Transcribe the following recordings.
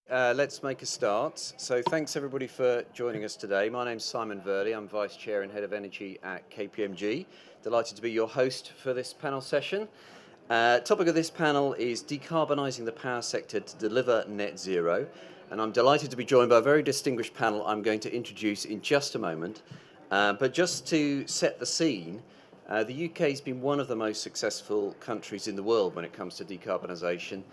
Let's make a start. So thanks everybody for joining us today. My name's Simon Verley. I'm Vice Chair and Head of Energy at KPMG. Delighted to be your host for this panel session. Topic of this panel is decarbonising the power sector to deliver net zero. And I'm delighted to be joined by a very distinguished panel I'm going to introduce in just a moment. But just to set the scene, the UK has been one of the most successful countries in the world when it comes to decarbonisation.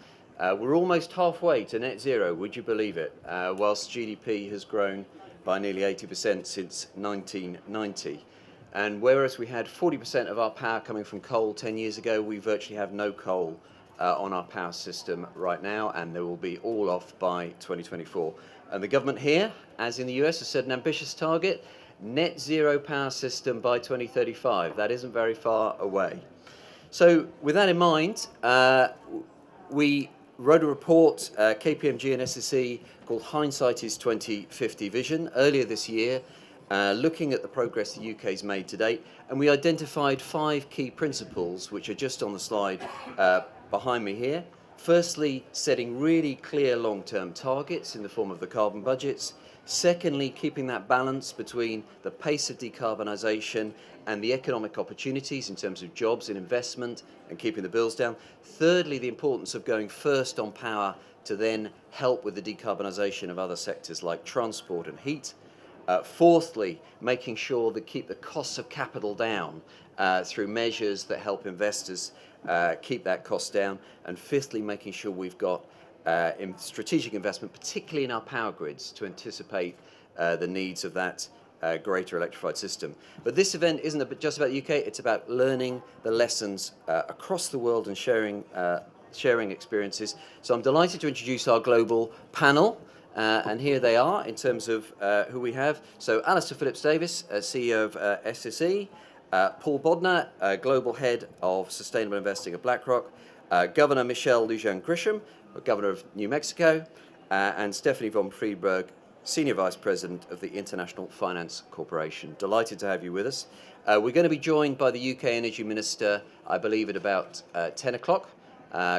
We're almost halfway to net zero, would you believe it? Whilst GDP has grown by nearly 80% since 1990. And whereas we had 40% of our power coming from coal 10 years ago, we virtually have no coal on our power system right now, and there will be all off by 2024. And the government here, as in the US, has set an ambitious target, net zero power system by 2035. That isn't very far away. So with that in mind, we wrote a report, KPMG and SSE, called Hindsight is 2050 Vision, earlier this year, looking at the progress the UK's made to date, and we identified 5 key principles, which are just on the slide behind me here. Firstly, setting really clear long-term targets in the form of the carbon budgets. Secondly, keeping that balance between the pace of decarbonisation and the economic opportunities in terms of jobs and investment and keeping the bills down. Thirdly, the importance of going first on power to then help with the decarbonisation of other sectors like transport and heat. Fourthly, making sure that keep the costs of capital down through measures that help investors keep that cost down. And fifthly, making sure we've got in strategic investment, particularly in our power grids, to anticipate the needs of that greater electrified system. But this event isn't just about the UK, it's about learning the lessons across the world and sharing experiences. So I'm delighted to introduce our global panel. And here they are in terms of who we have. So Alistair Phillips-Davies, CEO of SSE, Paul Bodnar, Global Head of Sustainable Investing at BlackRock, Governor Michelle Lujan-Grisham, Governor of New Mexico, and Stephanie von Friedberg, Senior Vice President of the International Finance Corporation. Delighted to have you with us. We're going to be joined by the UK Energy Minister, I believe, at about 10 o'clock.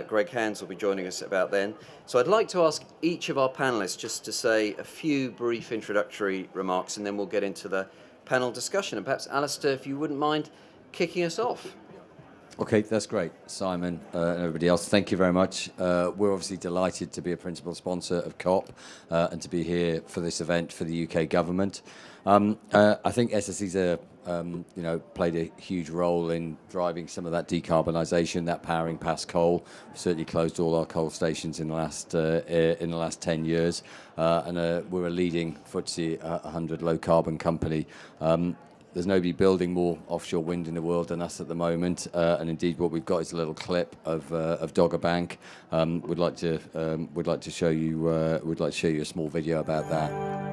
Greg Hands will be joining us about then. So I'd like to ask each of our panellists just to say a few brief introductory remarks, and then we'll get into the panel discussion. And perhaps, Alistair, if you wouldn't mind kicking us off. Okay, that's great, Simon and everybody else. Thank you very much. We're obviously delighted to be a principal sponsor of COP and to be here for this event for the UK government. I think SSE's played a huge role in driving some of that decarbonisation, that powering past coal. We've certainly closed all our coal stations in the last 10 years, and we're a leading FTSE 100 low carbon company. There's nobody building more offshore wind in the world than us at the moment, and indeed, what we've got is a little clip of Dogger Bank. We'd like to show you a small video about that.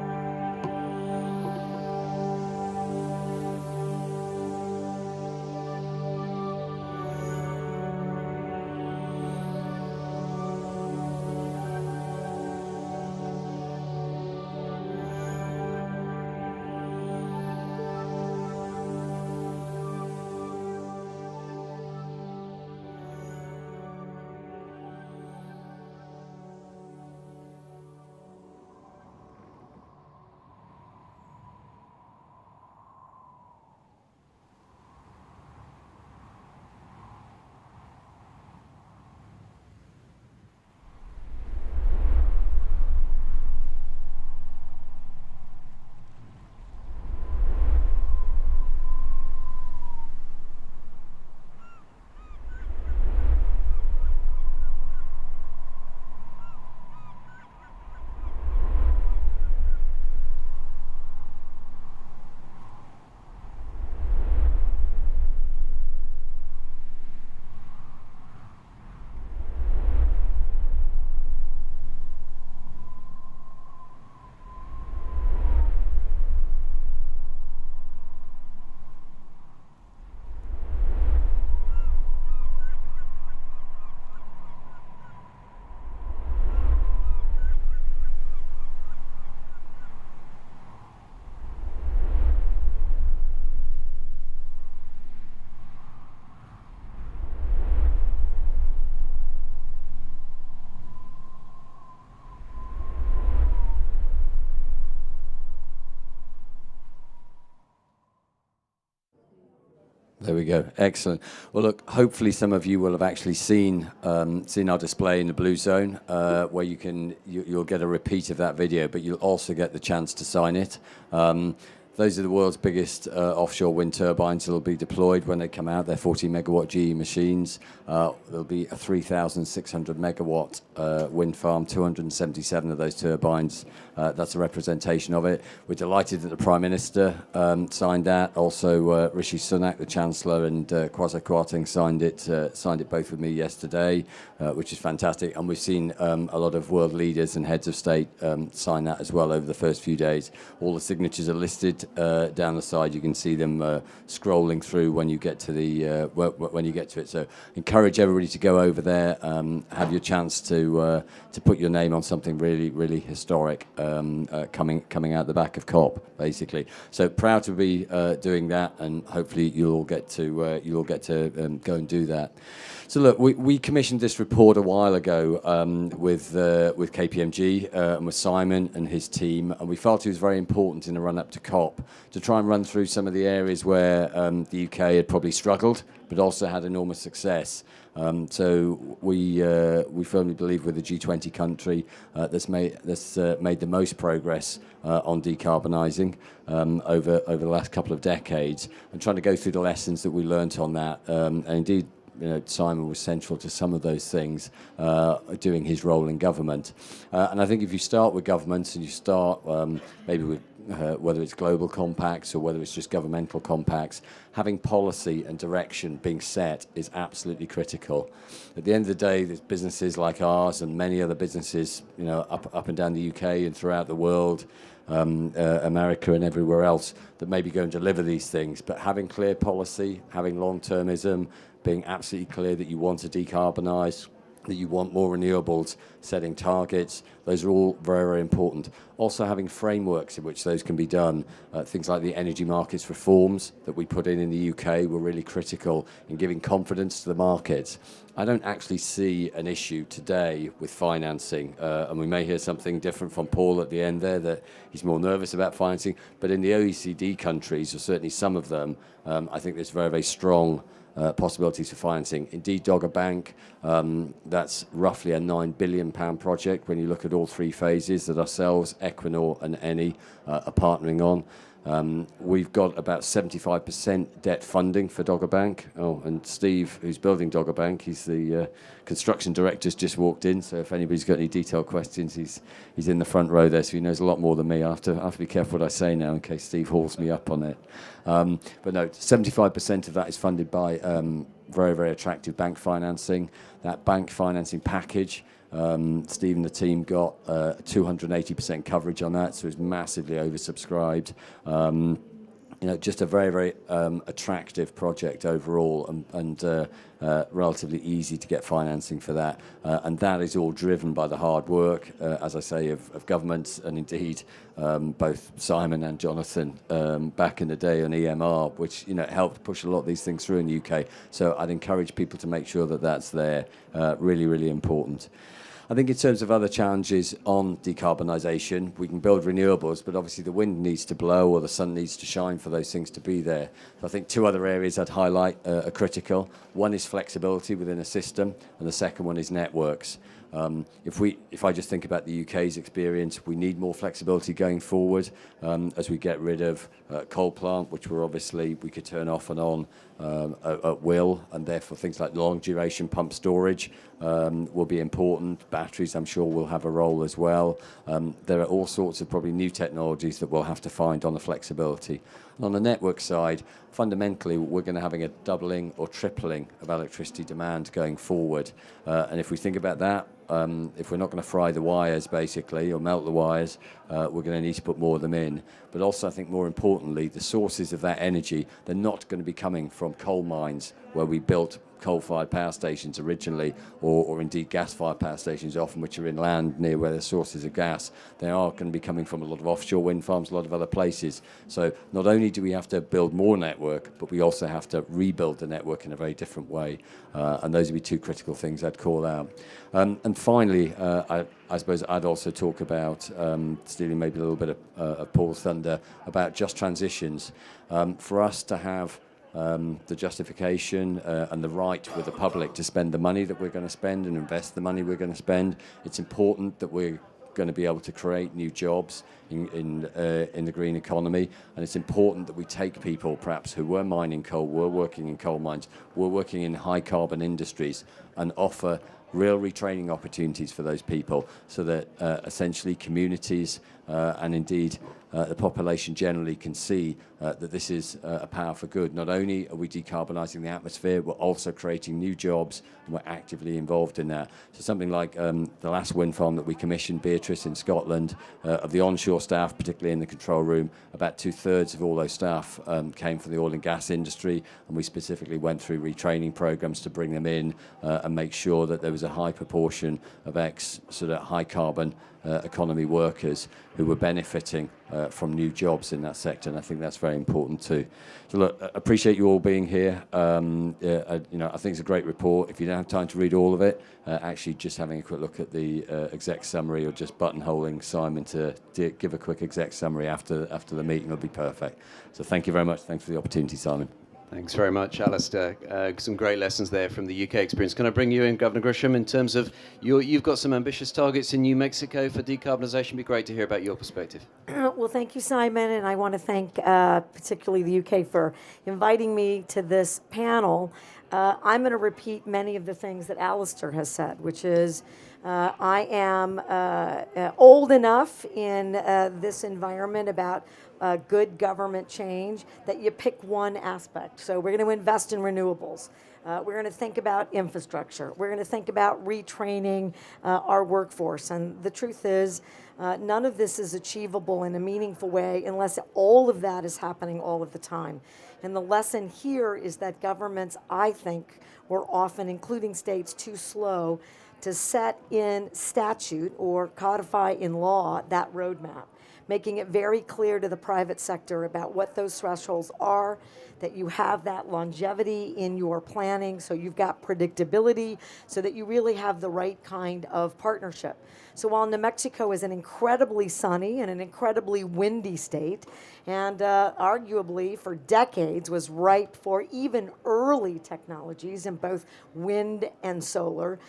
There we go. Excellent. Well, look, hopefully some of you will have actually seen our display in the Blue Zone, where you'll get a repeat of that video, but you'll also get the chance to sign it. Those are the world's biggest offshore wind turbines that will be deployed when they come out. They're 40 megawatt GE machines. There'll be a 3,600 megawatt wind farm, 277 of those turbines. That's a representation of it. We're delighted that the Prime Minister signed that. Also, Rishi Sunak, the Chancellor, and Kwasi Kwarteng signed it both with me yesterday, which is fantastic. And we've seen a lot of world leaders and heads of state sign that as well over the first few days. All the signatures are listed down the side. You can see them scrolling through when you get to it. So encourage everybody to go over there, have your chance to put your name on something really, really historic coming out the back of COP, basically. So proud to be doing that, and hopefully you'll all get to go and do that. So look, we commissioned this report a while ago with KPMG and with Simon and his team, and we felt it was very important in the run-up to COP to try and run through some of the areas where the UK had probably struggled, but also had enormous success. So we firmly believe we're the G20 country that's made the most progress on decarbonising over the last couple of decades, and trying to go through the lessons that we learnt on that. And indeed, Simon was central to some of those things, doing his role in government. And I think if you start with governments and you start maybe with whether it's global compacts or whether it's just governmental compacts, having policy and direction being set is absolutely critical. At the end of the day, there's businesses like ours and many other businesses, up and down the UK and throughout the world, America and everywhere else, that maybe go and deliver these things. But having clear policy, having long-termism, being absolutely clear that you want to decarbonise, that you want more renewables, setting targets, those are all very, very important. Also having frameworks in which those can be done. Things like the energy markets reforms that we put in the UK were really critical in giving confidence to the markets. I don't actually see an issue today with financing, and we may hear something different from Paul at the end there, that he's more nervous about financing, but in the OECD countries, or certainly some of them, I think there's very, very strong possibilities for financing. Indeed, Dogger Bank, that's roughly a £9 billion project when you look at all three phases that ourselves, Equinor and Eni are partnering on. We've got about 75% debt funding for Dogger Bank. Oh, and Steve, who's building Dogger Bank, he's the construction director, has just walked in. So if anybody's got any detailed questions, he's in the front row there, so he knows a lot more than me. I have to be careful what I say now in case Steve hauls me up on it. But no, 75% of that is funded by very, very attractive bank financing. That bank financing package, Steve and the team got 280% coverage on that, so it's massively oversubscribed. Just a very, very attractive project overall, and relatively easy to get financing for that. And that is all driven by the hard work, as I say, of governments, and indeed both Simon and Jonathan back in the day on EMR, which helped push a lot of these things through in the UK. So I'd encourage people to make sure that that's there. Really, really important. I think in terms of other challenges on decarbonisation, we can build renewables, but obviously the wind needs to blow or the sun needs to shine for those things to be there. So I think two other areas I'd highlight are critical. One is flexibility within a system, and the second one is networks. If I just think about the UK's experience, we need more flexibility going forward as we get rid of coal plant, which we could turn off and on at will, and therefore things like long duration pump storage will be important. Batteries, I'm sure, will have a role as well. There are all sorts of probably new technologies that we'll have to find on the flexibility. And on the network side, fundamentally, we're going to having a doubling or tripling of electricity demand going forward. And if we think about that, if we're not going to fry the wires, basically, or melt the wires, we're going to need to put more of them in. But also, I think more importantly, the sources of that energy, they're not going to be coming from coal mines where we built coal-fired power stations originally, or indeed gas-fired power stations, often which are inland near where the sources of gas. They are going to be coming from a lot of offshore wind farms, a lot of other places. So not only do we have to build more network, but we also have to rebuild the network in a very different way. And those would be two critical things I'd call out. And finally, I suppose I'd also talk about, stealing maybe a little bit of Paul's thunder, about just transitions. For us to have the justification and the right with the public to spend the money that we're going to spend and invest the money we're going to spend. It's important that we're going to be able to create new jobs in the green economy, and it's important that we take people perhaps who were mining coal, were working in coal mines, were working in high carbon industries, and offer real retraining opportunities for those people so that essentially communities and indeed the population generally can see that this is a power for good. Not only are we decarbonising the atmosphere, we're also creating new jobs, and we're actively involved in that. So something like the last wind farm that we commissioned, Beatrice in Scotland, of the onshore staff, particularly in the control room, about 2/3 of all those staff came from the oil and gas industry, and we specifically went through retraining programs to bring them in and make sure that there was a high proportion of sort of high carbon economy workers who were benefiting from new jobs in that sector, and I think that's very important too. So look, I appreciate you all being here. I think it's a great report. If you don't have time to read all of it, actually just having a quick look at the exec summary or just buttonholing Simon to give a quick exec summary after the meeting will be perfect. So thank you very much. Thanks for the opportunity, Simon. Thanks very much, Alistair. Some great lessons there from the UK experience. Can I bring you in, Governor Grisham, in terms of you've got some ambitious targets in New Mexico for decarbonisation? It'd be great to hear about your perspective. Well, thank you, Simon, and I want to thank particularly the UK for inviting me to this panel. I'm going to repeat many of the things that Alistair has said, which is I am old enough in this environment about good government change that you pick one aspect. So we're going to invest in renewables. We're going to think about infrastructure. We're going to think about retraining our workforce. And the truth is, none of this is achievable in a meaningful way unless all of that is happening all of the time. And the lesson here is that governments, I think, were often, including states, too slow to set in statute or codify in law that roadmap, making it very clear to the private sector about what those thresholds are, that you have that longevity in your planning, so you've got predictability, so that you really have the right kind of partnership. So while New Mexico is an incredibly sunny and an incredibly windy state, and arguably for decades was ripe for even early technologies in both wind and solar,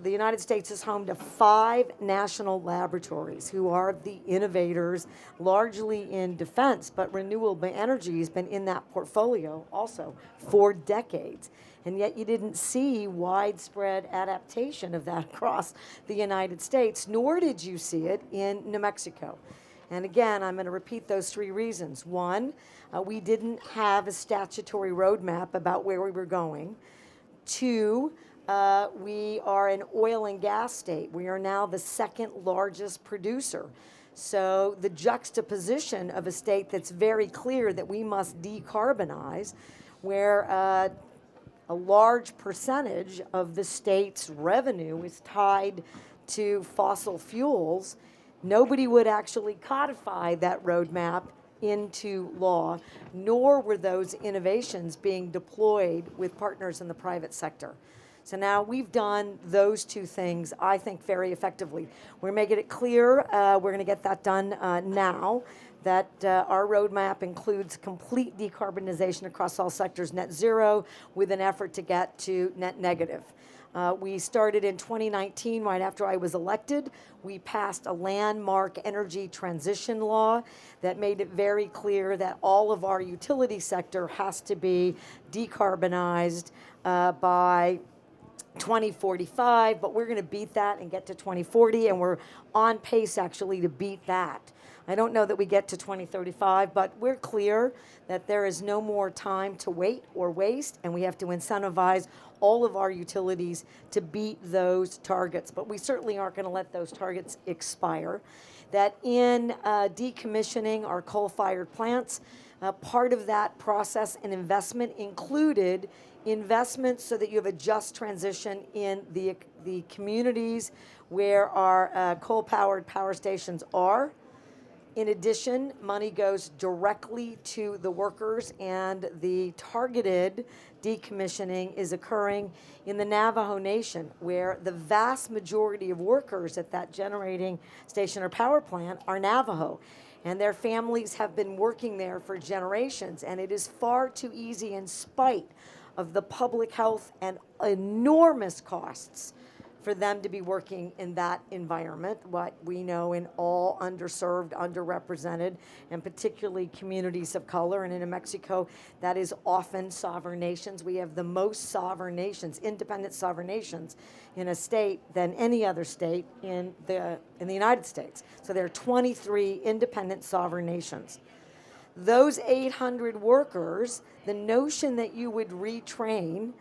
the United States is home to 5 national laboratories who are the innovators, largely in defense, but renewable energy has been in that portfolio also for decades. And yet you didn't see widespread adaptation of that across the United States, nor did you see it in New Mexico. And again, I'm going to repeat those 3 reasons. 1, we didn't have a statutory roadmap about where we were going. 2, we are an oil and gas state. We are now the 2nd largest producer. So the juxtaposition of a state that's very clear that we must decarbonize, where a large percentage of the state's revenue is tied to fossil fuels, nobody would actually codify that roadmap into law, nor were those innovations being deployed with partners in the private sector. So now we've done those 2 things, I think, very effectively. We're making it clear, we're going to get that done now, that our roadmap includes complete decarbonization across all sectors, net zero, with an effort to get to net negative. We started in 2019, right after I was elected. We passed a landmark energy transition law that made it very clear that all of our utility sector has to be decarbonized by 2045, but we're going to beat that and get to 2040, and we're on pace actually to beat that. I don't know that we get to 2035, but we're clear that there is no more time to wait or waste, and we have to incentivize all of our utilities to beat those targets. But we certainly aren't going to let those targets expire. That in decommissioning our coal-fired plants, part of that process and investment included investments so that you have a just transition in the communities where our coal-powered power stations are. In addition, money goes directly to the workers, and the targeted decommissioning is occurring in the Navajo Nation, where the vast majority of workers at that generating station or power plant are Navajo. and their families have been working there for generations, and it is far too easy, in spite of the public health and enormous costs, for them to be working in that environment, what we know in all underserved, underrepresented, and particularly communities of color. And in New Mexico, that is often sovereign nations. We have the most sovereign nations, independent sovereign nations, in a state than any other state in the United States. So there are 23 independent sovereign nations. Those 800 workers, the notion that you would retrain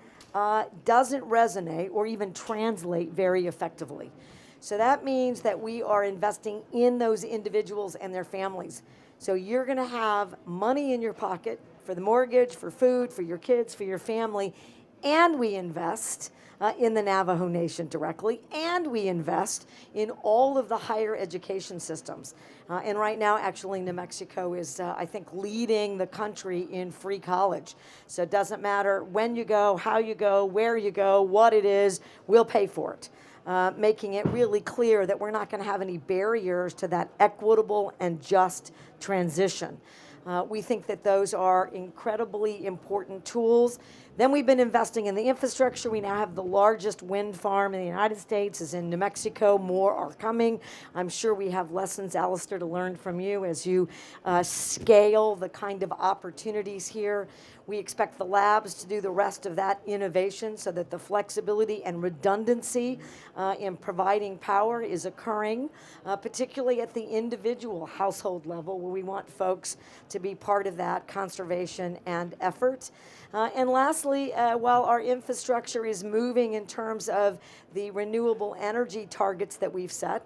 doesn't resonate or even translate very effectively. So that means that we are investing in those individuals and their families. So you're going to have money in your pocket for the mortgage, for food, for your kids, for your family, and we invest in the Navajo Nation directly, and we invest in all of the higher education systems. And right now, actually, New Mexico is, I think, leading the country in free college. So it doesn't matter when you go, how you go, where you go, what it is, we'll pay for it. Making it really clear that we're not going to have any barriers to that equitable and just transition. We think that those are incredibly important tools. Then we've been investing in the infrastructure. We now have the largest wind farm in the United States, is in New Mexico. More are coming. I'm sure we have lessons, Alistair, to learn from you as you scale the kind of opportunities here. We expect the labs to do the rest of that innovation so that the flexibility and redundancy in providing power is occurring, particularly at the individual household level, where we want folks to be part of that conservation and effort. And lastly, while our infrastructure is moving in terms of the renewable energy targets that we've set,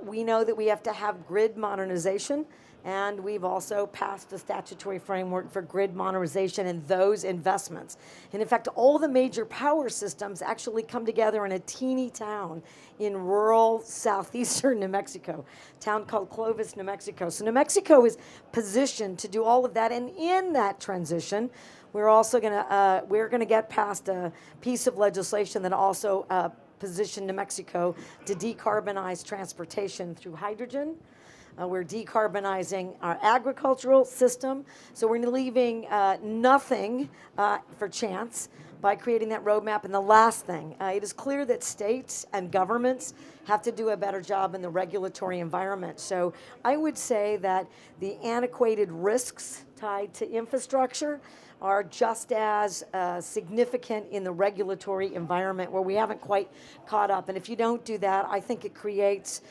we know that we have to have grid modernization, and we've also passed a statutory framework for grid modernization and those investments. And in fact, all the major power systems actually come together in a teeny town in rural southeastern New Mexico, a town called Clovis, New Mexico. So New Mexico is positioned to do all of that, and in that transition, we're also gonna get past a piece of legislation that also position New Mexico to decarbonize transportation through hydrogen. We're decarbonizing our agricultural system. So we're leaving nothing for chance by creating that roadmap. And the last thing, it is clear that states and governments have to do a better job in the regulatory environment. So I would say that the antiquated risks tied to infrastructure are just as significant in the regulatory environment, where we haven't quite caught up. And if you don't do that, I think it creates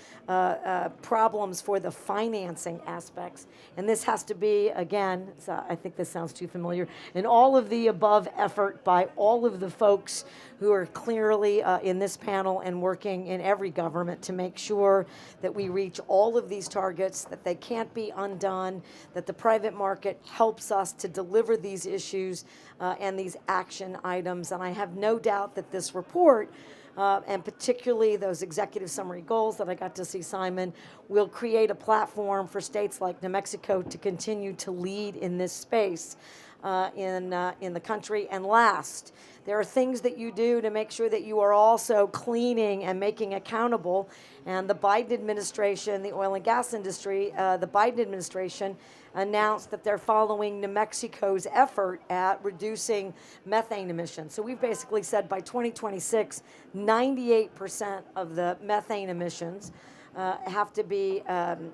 problems for the financing aspects. And this has to be, again, so I think this sounds too familiar, an all of the above effort by all of the folks who are clearly in this panel and working in every government to make sure that we reach all of these targets, that they can't be undone, that the private market helps us to deliver these issues and these action items. And I have no doubt that this report, and particularly those executive summary goals that I got to see, Simon, will create a platform for states like New Mexico to continue to lead in this space in the country. And last, there are things that you do to make sure that you are also cleaning and making accountable. And the Biden administration, the oil and gas industry, the Biden administration announced that they're following New Mexico's effort at reducing methane emissions. So we've basically said by 2026, 98% of the methane emissions have to be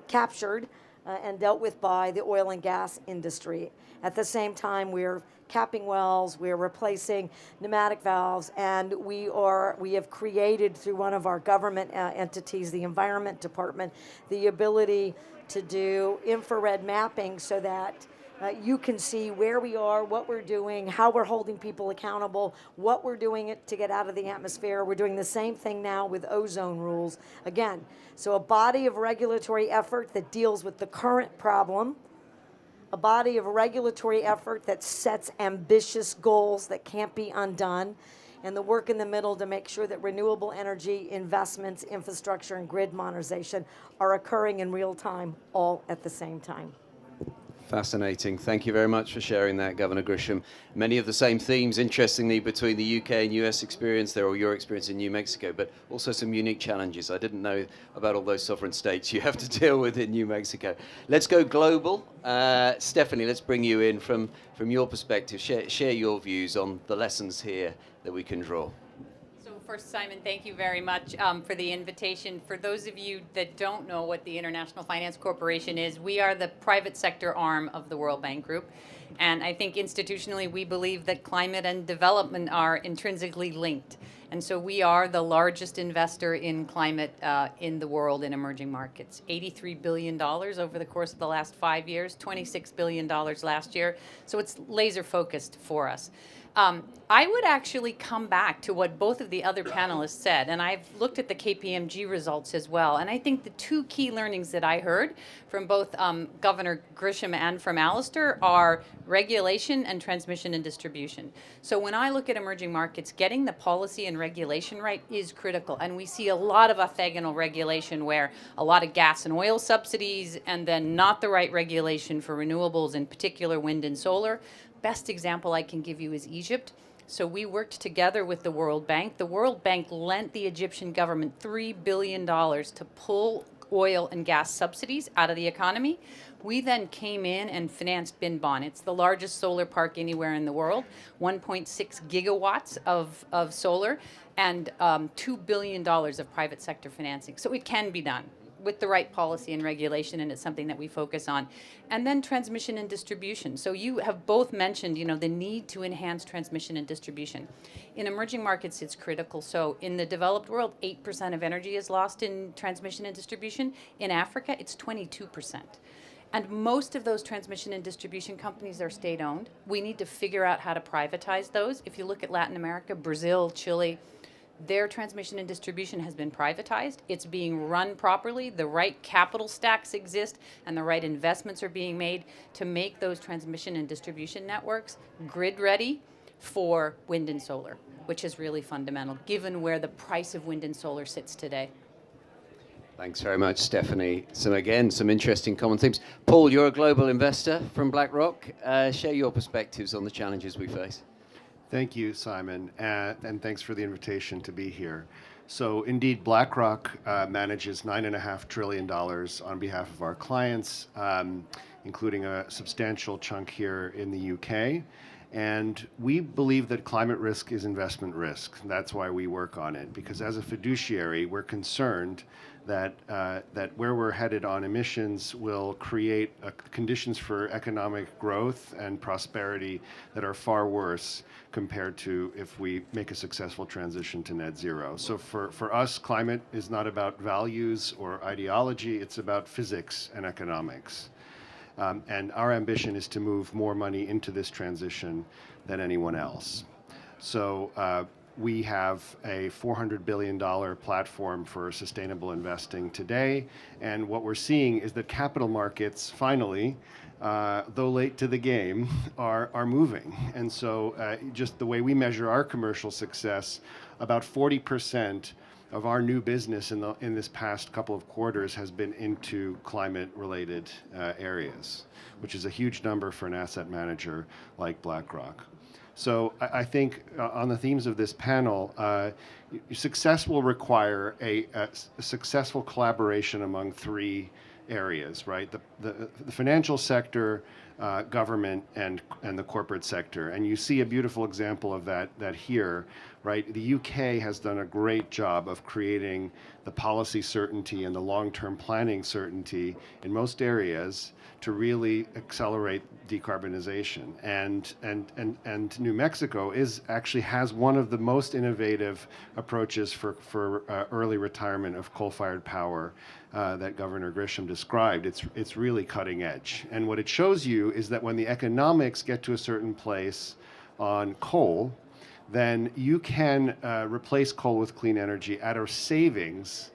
captured and dealt with by the oil and gas industry. At the same time, we're capping wells, we're replacing pneumatic valves, and we have created through one of our government entities, the Environment Department, the ability to do infrared mapping so that you can see where we are, what we're doing, how we're holding people accountable, what we're doing to get out of the atmosphere. We're doing the same thing now with ozone rules. Again, so a body of regulatory effort that deals with the current problem, a body of regulatory effort that sets ambitious goals that can't be undone, and the work in the middle to make sure that renewable energy investments, infrastructure, and grid modernization are occurring in real time, all at the same time. Fascinating. Thank you very much for sharing that, Governor Grisham. Many of the same themes, interestingly, between the UK and US experience there, or your experience in New Mexico, but also some unique challenges. I didn't know about all those sovereign states you have to deal with in New Mexico. Let's go global. Stephanie, let's bring you in from your perspective. Share your views on the lessons here that we can draw. First, Simon, thank you very much for the invitation. For those of you that don't know what the International Finance Corporation is, we are the private sector arm of the World Bank Group. And I think institutionally we believe that climate and development are intrinsically linked. And so we are the largest investor in climate in the world in emerging markets. $83 billion over the course of the last 5 years, $26 billion last year. So it's laser focused for us. I would actually come back to what both of the other panelists said, and I've looked at the KPMG results as well, and I think the two key learnings that I heard from both Governor Grisham and from Alistair are regulation and transmission and distribution. So when I look at emerging markets, getting the policy and regulation right is critical, and we see a lot of orthogonal regulation where a lot of gas and oil subsidies and then not the right regulation for renewables, in particular wind and solar. Best example I can give you is Egypt. So we worked together with the World Bank. The World Bank lent the Egyptian government $3 billion to pull oil and gas subsidies out of the economy. We then came in and financed Binbon. It's the largest solar park anywhere in the world, 1.6 gigawatts of solar and $2 billion of private sector financing. So it can be done with the right policy and regulation, and it's something that we focus on. And then transmission and distribution. So you have both mentioned, the need to enhance transmission and distribution. In emerging markets, it's critical. So in the developed world, 8% of energy is lost in transmission and distribution. In Africa, it's 22%. And most of those transmission and distribution companies are state-owned. We need to figure out how to privatize those. If you look at Latin America, Brazil, Chile, their transmission and distribution has been privatized. It's being run properly. The right capital stacks exist and the right investments are being made to make those transmission and distribution networks grid ready for wind and solar, which is really fundamental given where the price of wind and solar sits today. Thanks very much, Stephanie. So again, some interesting common themes. Paul, you're a global investor from BlackRock. Share your perspectives on the challenges we face. Thank you, Simon, and thanks for the invitation to be here. So indeed, BlackRock manages $9.5 trillion on behalf of our clients, including a substantial chunk here in the UK. And we believe that climate risk is investment risk. That's why we work on it, because as a fiduciary, we're concerned that where we're headed on emissions will create conditions for economic growth and prosperity that are far worse compared to if we make a successful transition to net zero. So for us, climate is not about values or ideology, it's about physics and economics. And our ambition is to move more money into this transition than anyone else. So we have a $400 billion platform for sustainable investing today. And what we're seeing is that capital markets finally, though late to the game, are moving. And so just the way we measure our commercial success, about 40% of our new business in this past couple of quarters has been into climate-related areas, which is a huge number for an asset manager like BlackRock. So I think on the themes of this panel, success will require a successful collaboration among three areas, right? The financial sector, government, and the corporate sector. And you see a beautiful example of that here, right? The UK has done a great job of creating the policy certainty and the long-term planning certainty in most areas to really accelerate decarbonization. And New Mexico actually has one of the most innovative approaches for early retirement of coal-fired power that Governor Grisham described. It's really cutting edge. And what it shows you is that when the economics get to a certain place on coal, then you can replace coal with clean energy at our savings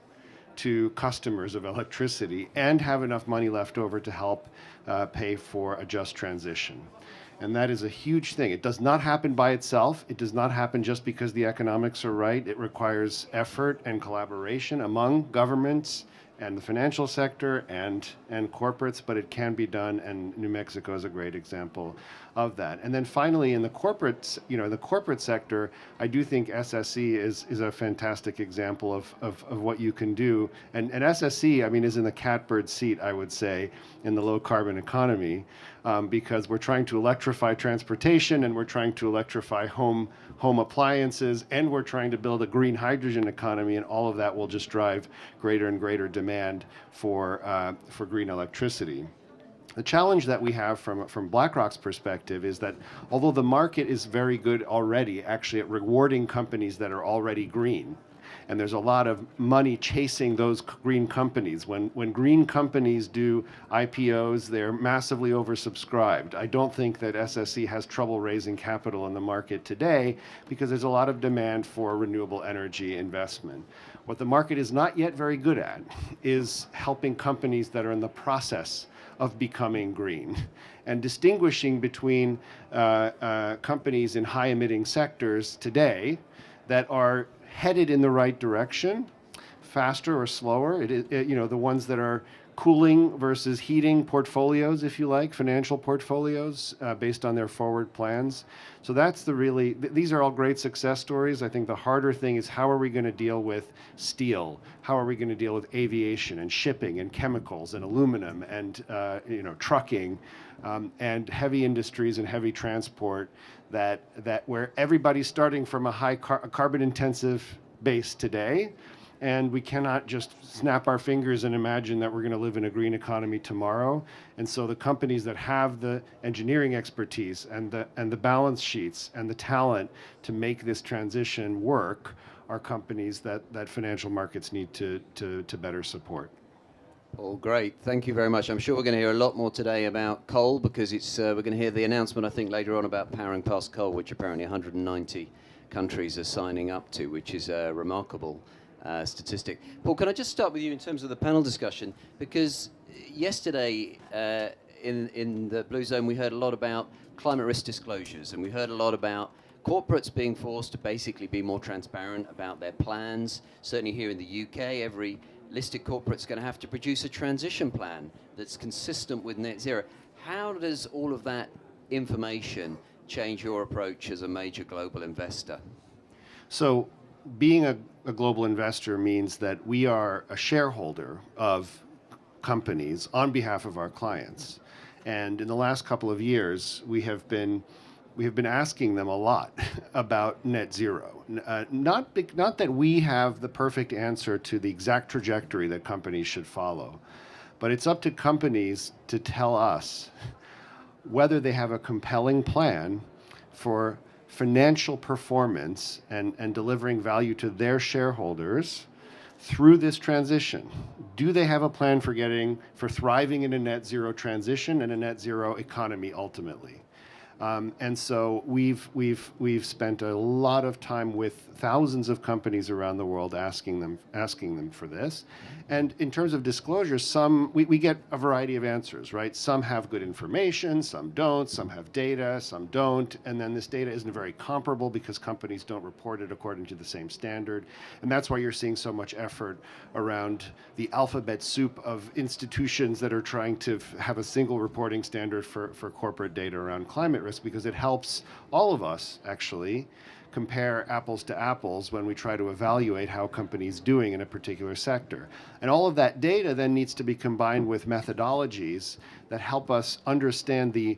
to customers of electricity and have enough money left over to help pay for a just transition. And that is a huge thing. It does not happen by itself. It does not happen just because the economics are right. It requires effort and collaboration among governments and the financial sector and corporates, but it can be done, and New Mexico is a great example of that. And then finally, in the corporate sector, I do think SSE is a fantastic example of what you can do. And SSE, I mean, is in the catbird seat, I would say, in the low carbon economy, because we're trying to electrify transportation, and we're trying to electrify home appliances, and we're trying to build a green hydrogen economy, and all of that will just drive greater and greater demand for green electricity. The challenge that we have from BlackRock's perspective is that although the market is very good already, actually at rewarding companies that are already green, and there's a lot of money chasing those green companies. When green companies do IPOs, they're massively oversubscribed. I don't think that SSE has trouble raising capital in the market today because there's a lot of demand for renewable energy investment. What the market is not yet very good at is helping companies that are in the process of becoming green and distinguishing between companies in high emitting sectors today that are headed in the right direction, faster or slower. The ones that are cooling versus heating portfolios, if you like, financial portfolios based on their forward plans. So that's these are all great success stories. I think the harder thing is how are we going to deal with steel? How are we going to deal with aviation and shipping and chemicals and aluminum and trucking and heavy industries and heavy transport that where everybody's starting from a high carbon intensive base today. And we cannot just snap our fingers and imagine that we're going to live in a green economy tomorrow. And so the companies that have the engineering expertise and the balance sheets and the talent to make this transition work are companies that financial markets need to better support. Well, great. Thank you very much. I'm sure we're going to hear a lot more today about coal because we're going to hear the announcement, I think, later on about powering past coal, which apparently 190 countries are signing up to, which is a remarkable statistic. Paul, can I just start with you in terms of the panel discussion? Because yesterday in the Blue Zone, we heard a lot about climate risk disclosures, and we heard a lot about corporates being forced to basically be more transparent about their plans. Certainly here in the UK, every listed corporate's going to have to produce a transition plan that's consistent with net zero. How does all of that information change your approach as a major global investor? So being a global investor means that we are a shareholder of companies on behalf of our clients. And in the last couple of years, we have been asking them a lot about net zero. Not that we have the perfect answer to the exact trajectory that companies should follow, but it's up to companies to tell us whether they have a compelling plan for financial performance and delivering value to their shareholders through this transition. Do they have a plan for thriving in a net zero transition and a net zero economy ultimately? And so we've spent a lot of time with thousands of companies around the world asking them for this. And in terms of disclosures, we get a variety of answers, right? Some have good information, some don't, some have data, some don't. And then this data isn't very comparable because companies don't report it according to the same standard. And that's why you're seeing so much effort around the alphabet soup of institutions that are trying to have a single reporting standard for corporate data around climate risk, because it helps all of us actually compare apples to apples when we try to evaluate how companies doing in a particular sector. And all of that data then needs to be combined with methodologies that help us understand the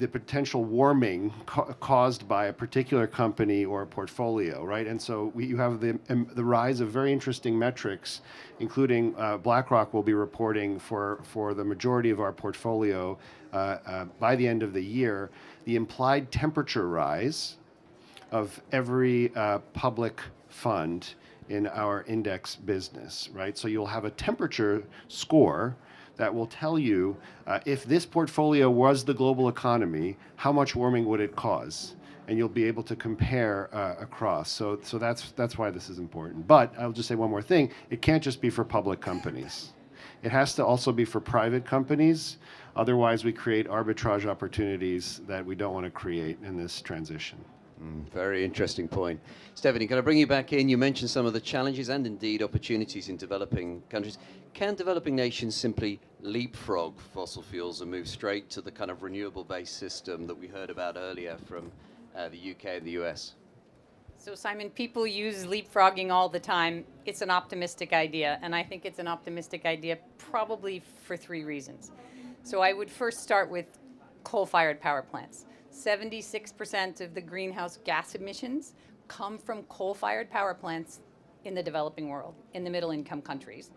potential warming caused by a particular company or a portfolio, right? And so you have the rise of very interesting metrics, including BlackRock will be reporting for the majority of our portfolio by the end of the year, the implied temperature rise of every public fund in our index business, right? So you'll have a temperature score that will tell you if this portfolio was the global economy, how much warming would it cause? And you'll be able to compare across. So that's why this is important. But I'll just say one more thing. It can't just be for public companies. It has to also be for private companies. Otherwise, we create arbitrage opportunities that we don't want to create in this transition. Very interesting point. Stephanie, can I bring you back in? You mentioned some of the challenges and indeed opportunities in developing countries. Can developing nations simply leapfrog fossil fuels and move straight to the kind of renewable-based system that we heard about earlier from the UK and the US? So Simon, people use leapfrogging all the time. It's an optimistic idea, and I think it's an optimistic idea probably for 3 reasons. So I would first start with coal-fired power plants. 76% of the greenhouse gas emissions come from coal-fired power plants in the developing world, in the middle-income countries.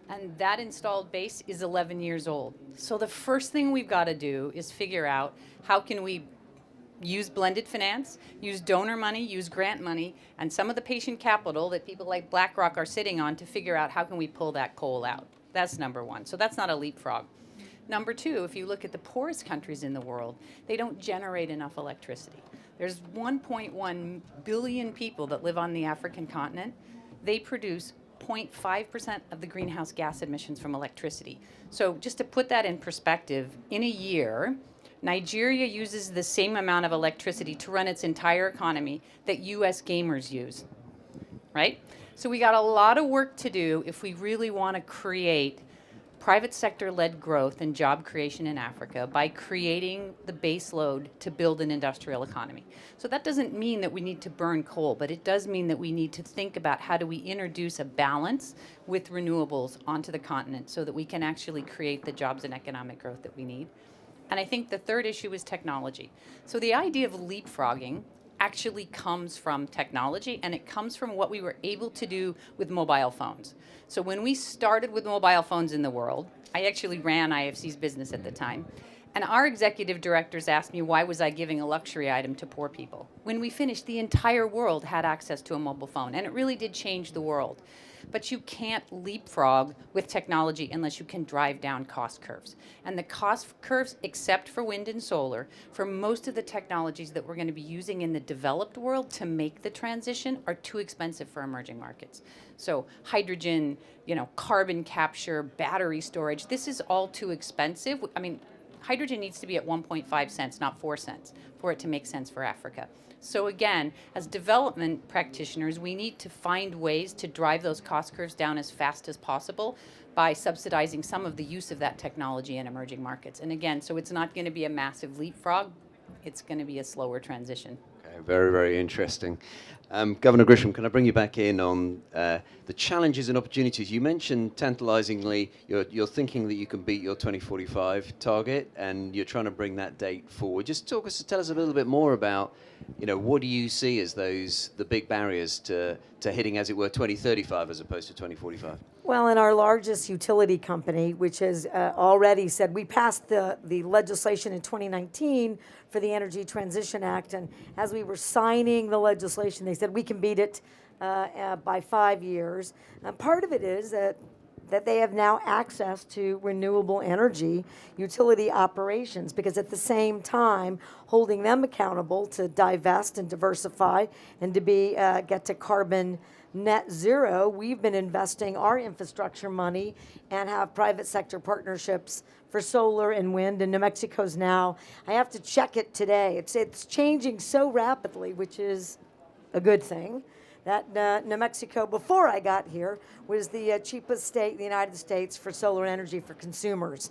And that installed base is 11 years old. So the first thing we've got to do is figure out how can we use blended finance, use donor money, use grant money, and some of the patient capital that people like BlackRock are sitting on to figure out how can we pull that coal out. That's number one. So that's not a leapfrog. Number two, if you look at the poorest countries in the world, they don't generate enough electricity. There's 1.1 billion people that live on the African continent. They produce 0.5% of the greenhouse gas emissions from electricity. So just to put that in perspective, in a year, Nigeria uses the same amount of electricity to run its entire economy that US gamers use, right? So we got a lot of work to do if we really want to create private sector-led growth and job creation in Africa by creating the base load to build an industrial economy. So that doesn't mean that we need to burn coal, but it does mean that we need to think about how do we introduce a balance with renewables onto the continent so that we can actually create the jobs and economic growth that we need. And I think the third issue is technology. So the idea of leapfrogging actually comes from technology, and it comes from what we were able to do with mobile phones. So when we started with mobile phones in the world, I actually ran IFC's business at the time, and our executive directors asked me why was I giving a luxury item to poor people. When we finished, the entire world had access to a mobile phone, and it really did change the world. But you can't leapfrog with technology unless you can drive down cost curves. And the cost curves, except for wind and solar, for most of the technologies that we're going to be using in the developed world to make the transition are too expensive for emerging markets. So hydrogen, carbon capture, battery storage, this is all too expensive. I mean, hydrogen needs to be at 1.5 cents, not 4 cents, for it to make sense for Africa. So again, as development practitioners, we need to find ways to drive those cost curves down as fast as possible by subsidizing some of the use of that technology in emerging markets. And again, so it's not going to be a massive leapfrog, it's going to be a slower transition. Okay, very, very interesting. Governor Grisham, can I bring you back in on the challenges and opportunities? You mentioned tantalizingly you're thinking that you can beat your 2045 target, and you're trying to bring that date forward. Just tell us a little bit more about, what do you see as the big barriers to hitting, as it were, 2035 as opposed to 2045? Well, in our largest utility company, which has already said, we passed the legislation in 2019 for the Energy Transition Act, and as we were signing the legislation, they said we can beat it by 5 years. Part of it is that they have now access to renewable energy utility operations, because at the same time, holding them accountable to divest and diversify and to get to carbon net zero, we've been investing our infrastructure money and have private sector partnerships for solar and wind. And New Mexico's now, I have to check it today, it's changing so rapidly, which is a good thing. That New Mexico, before I got here, was the cheapest state in the United States for solar energy for consumers.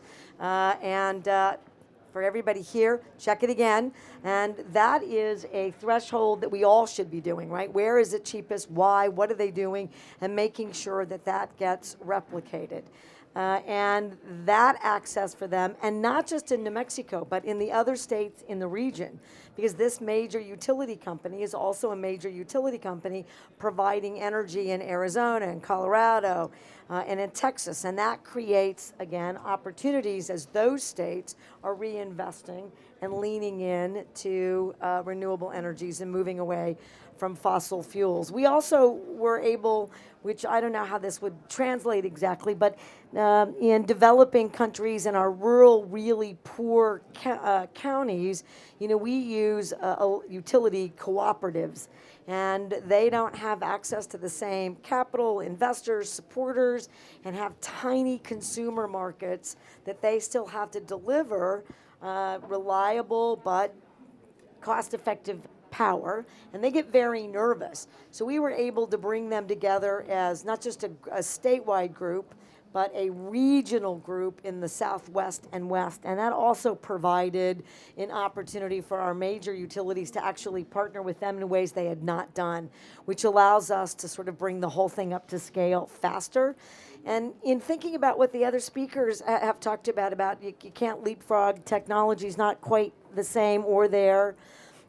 For everybody here, check it again. And that is a threshold that we all should be doing, right? Where is it cheapest? Why? What are they doing? And making sure that that gets replicated. And that access for them, and not just in New Mexico, but in the other states in the region, because this major utility company is also a major utility company providing energy in Arizona and Colorado and in Texas. And that creates, again, opportunities as those states are reinvesting and leaning in to renewable energies and moving away from fossil fuels. We also were able, which I don't know how this would translate exactly, but in developing countries and our rural, really poor counties, we use utility cooperatives, and they don't have access to the same capital, investors, supporters, and have tiny consumer markets that they still have to deliver reliable but cost-effective power, and they get very nervous. So we were able to bring them together as not just a statewide group, but a regional group in the Southwest and West. And that also provided an opportunity for our major utilities to actually partner with them in ways they had not done, which allows us to sort of bring the whole thing up to scale faster. And in thinking about what the other speakers have talked about you can't leapfrog, technology's not quite the same or there.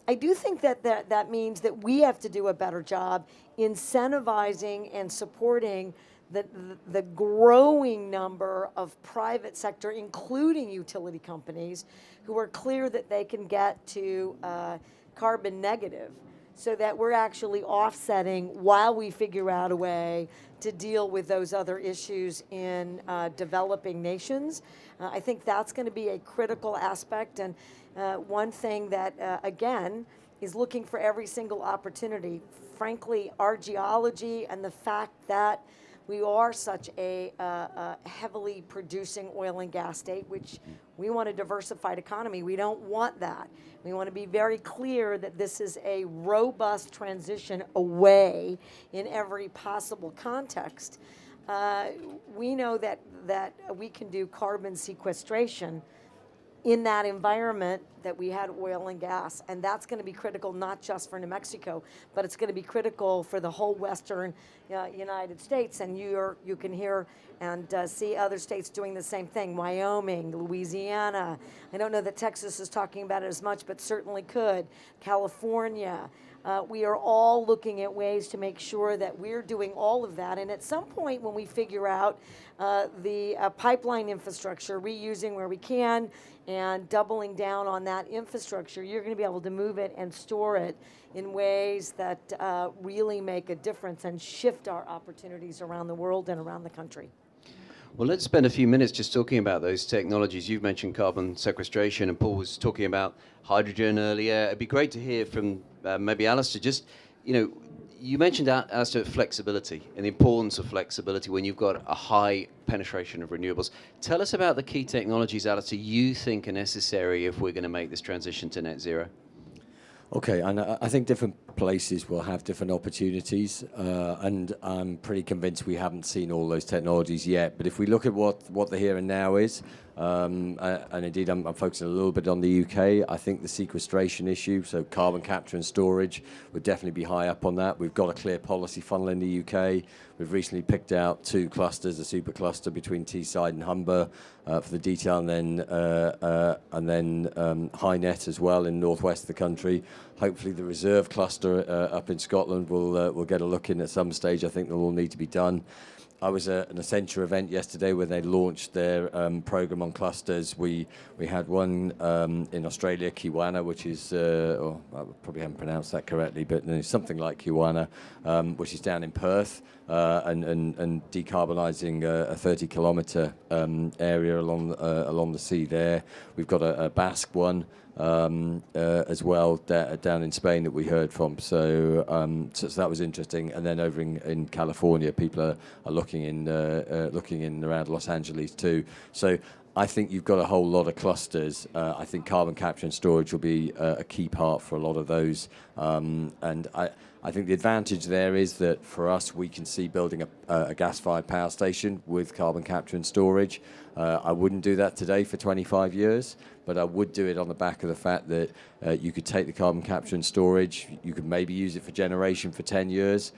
I do think that means that we have to do a better job incentivizing and supporting the growing number of private sector, including utility companies, who are clear that they can get to carbon negative, so that we're actually offsetting while we figure out a way to deal with those other issues in developing nations. I think that's going to be a critical aspect, and one thing that, again, is looking for every single opportunity. Frankly, our geology and the fact that we are such a heavily producing oil and gas state, which we want a diversified economy. We don't want that. We want to be very clear that this is a robust transition away in every possible context. We know that we can do carbon sequestration in that environment that we had oil and gas. And that's going to be critical not just for New Mexico, but it's going to be critical for the whole western United States. And you can hear and see other states doing the same thing. Wyoming, Louisiana. I don't know that Texas is talking about it as much, but certainly could. California. We are all looking at ways to make sure that we're doing all of that. And at some point when we figure out the pipeline infrastructure, reusing where we can and doubling down on that infrastructure, you're going to be able to move it and store it in ways that really make a difference and shift our opportunities around the world and around the country. Well, let's spend a few minutes just talking about those technologies. You've mentioned carbon sequestration, and Paul was talking about hydrogen earlier. It'd be great to hear from maybe Alistair. Just, you mentioned, Alistair, flexibility and the importance of flexibility when you've got a high penetration of renewables. Tell us about the key technologies, Alistair, you think are necessary if we're going to make this transition to net zero. Okay, and I think different places will have different opportunities, and I'm pretty convinced we haven't seen all those technologies yet. But if we look at what the here and now is, and indeed I'm focusing a little bit on the UK, I think the sequestration issue, so carbon capture and storage, would definitely be high up on that. We've got a clear policy funnel in the UK. We've recently picked out 2 clusters, a super cluster between Teesside and Humber for the detail, and then HyNet as well in northwest of the country. Hopefully the reserve cluster up in Scotland will get a look in at some stage. I think they'll all need to be done. I was at an Accenture event yesterday where they launched their program on clusters. We had one in Australia, Kiwana, which is, I probably haven't pronounced that correctly, but something like Kiwana, which is down in Perth, and decarbonising a 30-kilometre area along the sea there. We've got a Basque one as well down in Spain that we heard from. So that was interesting. And then over in California, people are looking in around Los Angeles too. So I think you've got a whole lot of clusters. I think carbon capture and storage will be a key part for a lot of those. And I think the advantage there is that for us, we can see building a gas-fired power station with carbon capture and storage. I wouldn't do that today for 25 years, but I would do it on the back of the fact that you could take the carbon capture and storage, you could maybe use it for generation for 10 years,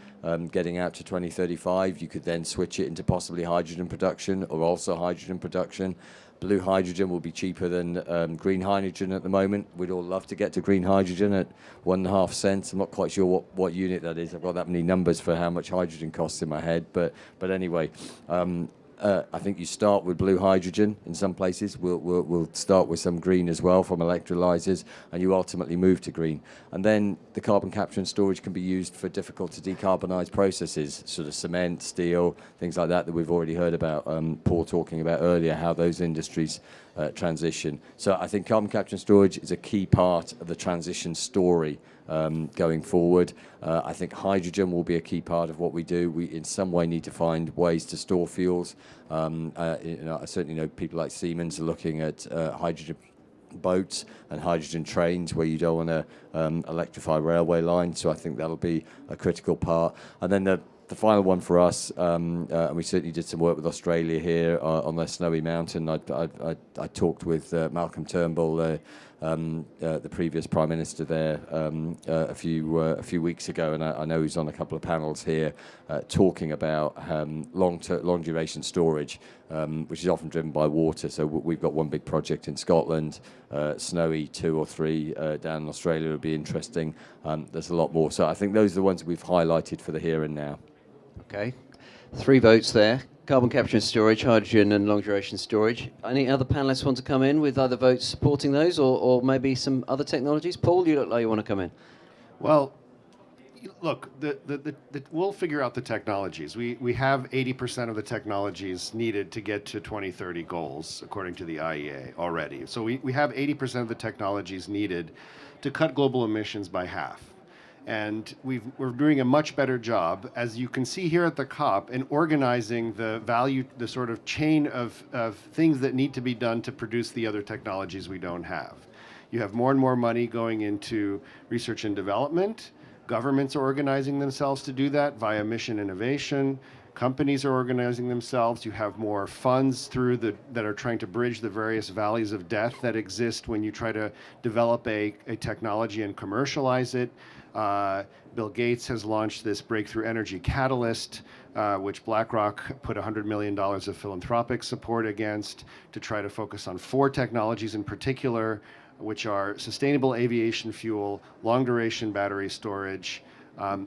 getting out to 2035. You could then switch it into possibly hydrogen production or also hydrogen production. Blue hydrogen will be cheaper than green hydrogen at the moment. We'd all love to get to green hydrogen at 1.5 cents. I'm not quite sure what unit that is. I've got that many numbers for how much hydrogen costs in my head. But anyway, I think you start with blue hydrogen in some places. We'll start with some green as well from electrolyzers, and you ultimately move to green. And then the carbon capture and storage can be used for difficult to decarbonize processes, sort of cement, steel, things like that we've already heard about, Paul talking about earlier, how those industries transition. So I think carbon capture and storage is a key part of the transition story going forward. I think hydrogen will be a key part of what we do. We in some way need to find ways to store fuels. I certainly know people like Siemens are looking at hydrogen boats and hydrogen trains where you don't want to electrify railway lines. So I think that'll be a critical part. And then the final one for us, and we certainly did some work with Australia here on their snowy mountain. I talked with Malcolm Turnbull, the previous Prime Minister there, a few weeks ago, and I know he's on a couple of panels here talking about long duration storage, which is often driven by water. So we've got one big project in Scotland, snowy 2 or 3 down in Australia would be interesting. There's a lot more. So I think those are the ones we've highlighted for the here and now. Okay, 3 votes there. Carbon capture and storage, hydrogen and long duration storage. Any other panelists want to come in with other votes supporting those, or maybe some other technologies? Paul, you look like you want to come in. Well, look, we'll figure out the technologies. We have 80% of the technologies needed to get to 2030 goals, according to the IEA already. So we have 80% of the technologies needed to cut global emissions by half. And we're doing a much better job, as you can see here at the COP, in organizing the sort of chain of things that need to be done to produce the other technologies we don't have. You have more and more money going into research and development. Governments are organizing themselves to do that via mission innovation. Companies are organizing themselves. You have more funds that are trying to bridge the various valleys of death that exist when you try to develop a technology and commercialize it. Bill Gates has launched this breakthrough energy catalyst, which BlackRock put $100 million of philanthropic support against to try to focus on 4 technologies in particular, which are sustainable aviation fuel, long duration battery storage,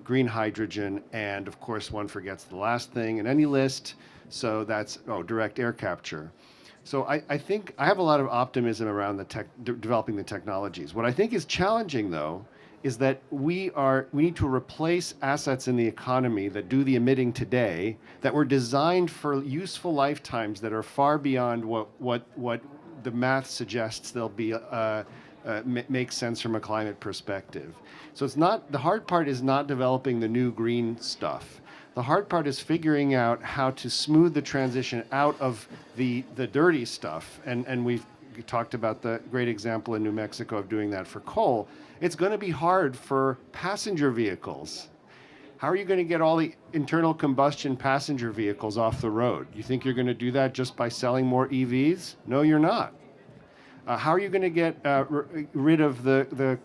green hydrogen, and of course one forgets the last thing in any list, so that's direct air capture. So I think I have a lot of optimism around developing the technologies. What I think is challenging, though, is that we need to replace assets in the economy that do the emitting today, that were designed for useful lifetimes that are far beyond what the math suggests they'll be makes sense from a climate perspective. So it's not, the hard part is not developing the new green stuff. The hard part is figuring out how to smooth the transition out of the dirty stuff. And we've talked about the great example in New Mexico of doing that for coal. It's going to be hard for passenger vehicles. How are you going to get all the internal combustion passenger vehicles off the road? You think you're going to do that just by selling more EVs? No, you're not. How are you going to get rid of the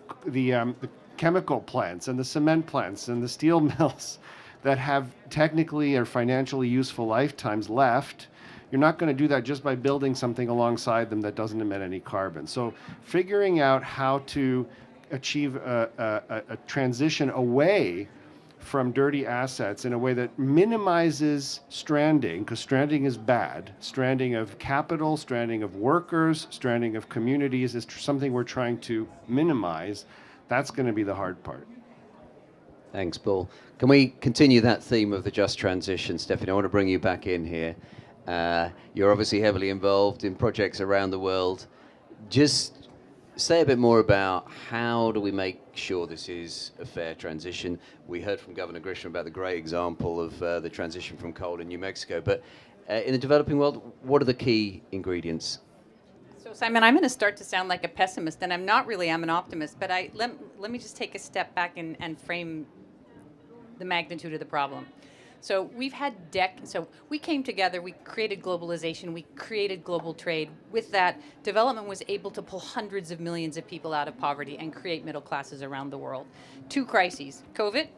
chemical plants and the cement plants and the steel mills that have technically or financially useful lifetimes left? You're not going to do that just by building something alongside them that doesn't emit any carbon. So figuring out how to achieve a transition away from dirty assets in a way that minimizes stranding, because stranding is bad. Stranding of capital, stranding of workers, stranding of communities is something we're trying to minimize. That's going to be the hard part. Thanks, Paul. Can we continue that theme of the just transition? Stephanie, I want to bring you back in here. You're obviously heavily involved in projects around the world. Just say a bit more about how do we make sure this is a fair transition. We heard from Governor Grisham about the great example of the transition from coal in New Mexico, but in the developing world, what are the key ingredients? So Simon, I'm going to start to sound like a pessimist, and I'm not really, I'm an optimist, but let me just take a step back and frame the magnitude of the problem. So we've had so we came together, we created globalization, we created global trade. With that, development was able to pull hundreds of millions of people out of poverty and create middle classes around the world. 2 crises, COVID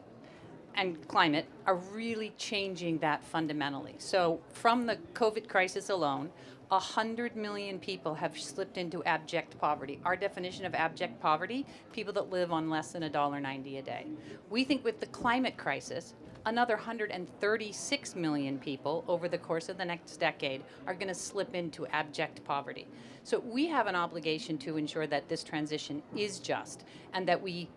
and climate, are really changing that fundamentally. So from the COVID crisis alone, 100 million people have slipped into abject poverty. Our definition of abject poverty, people that live on less than $1.90 a day. We think with the climate crisis, another 136 million people over the course of the next decade are going to slip into abject poverty. So we have an obligation to ensure that this transition is just and that we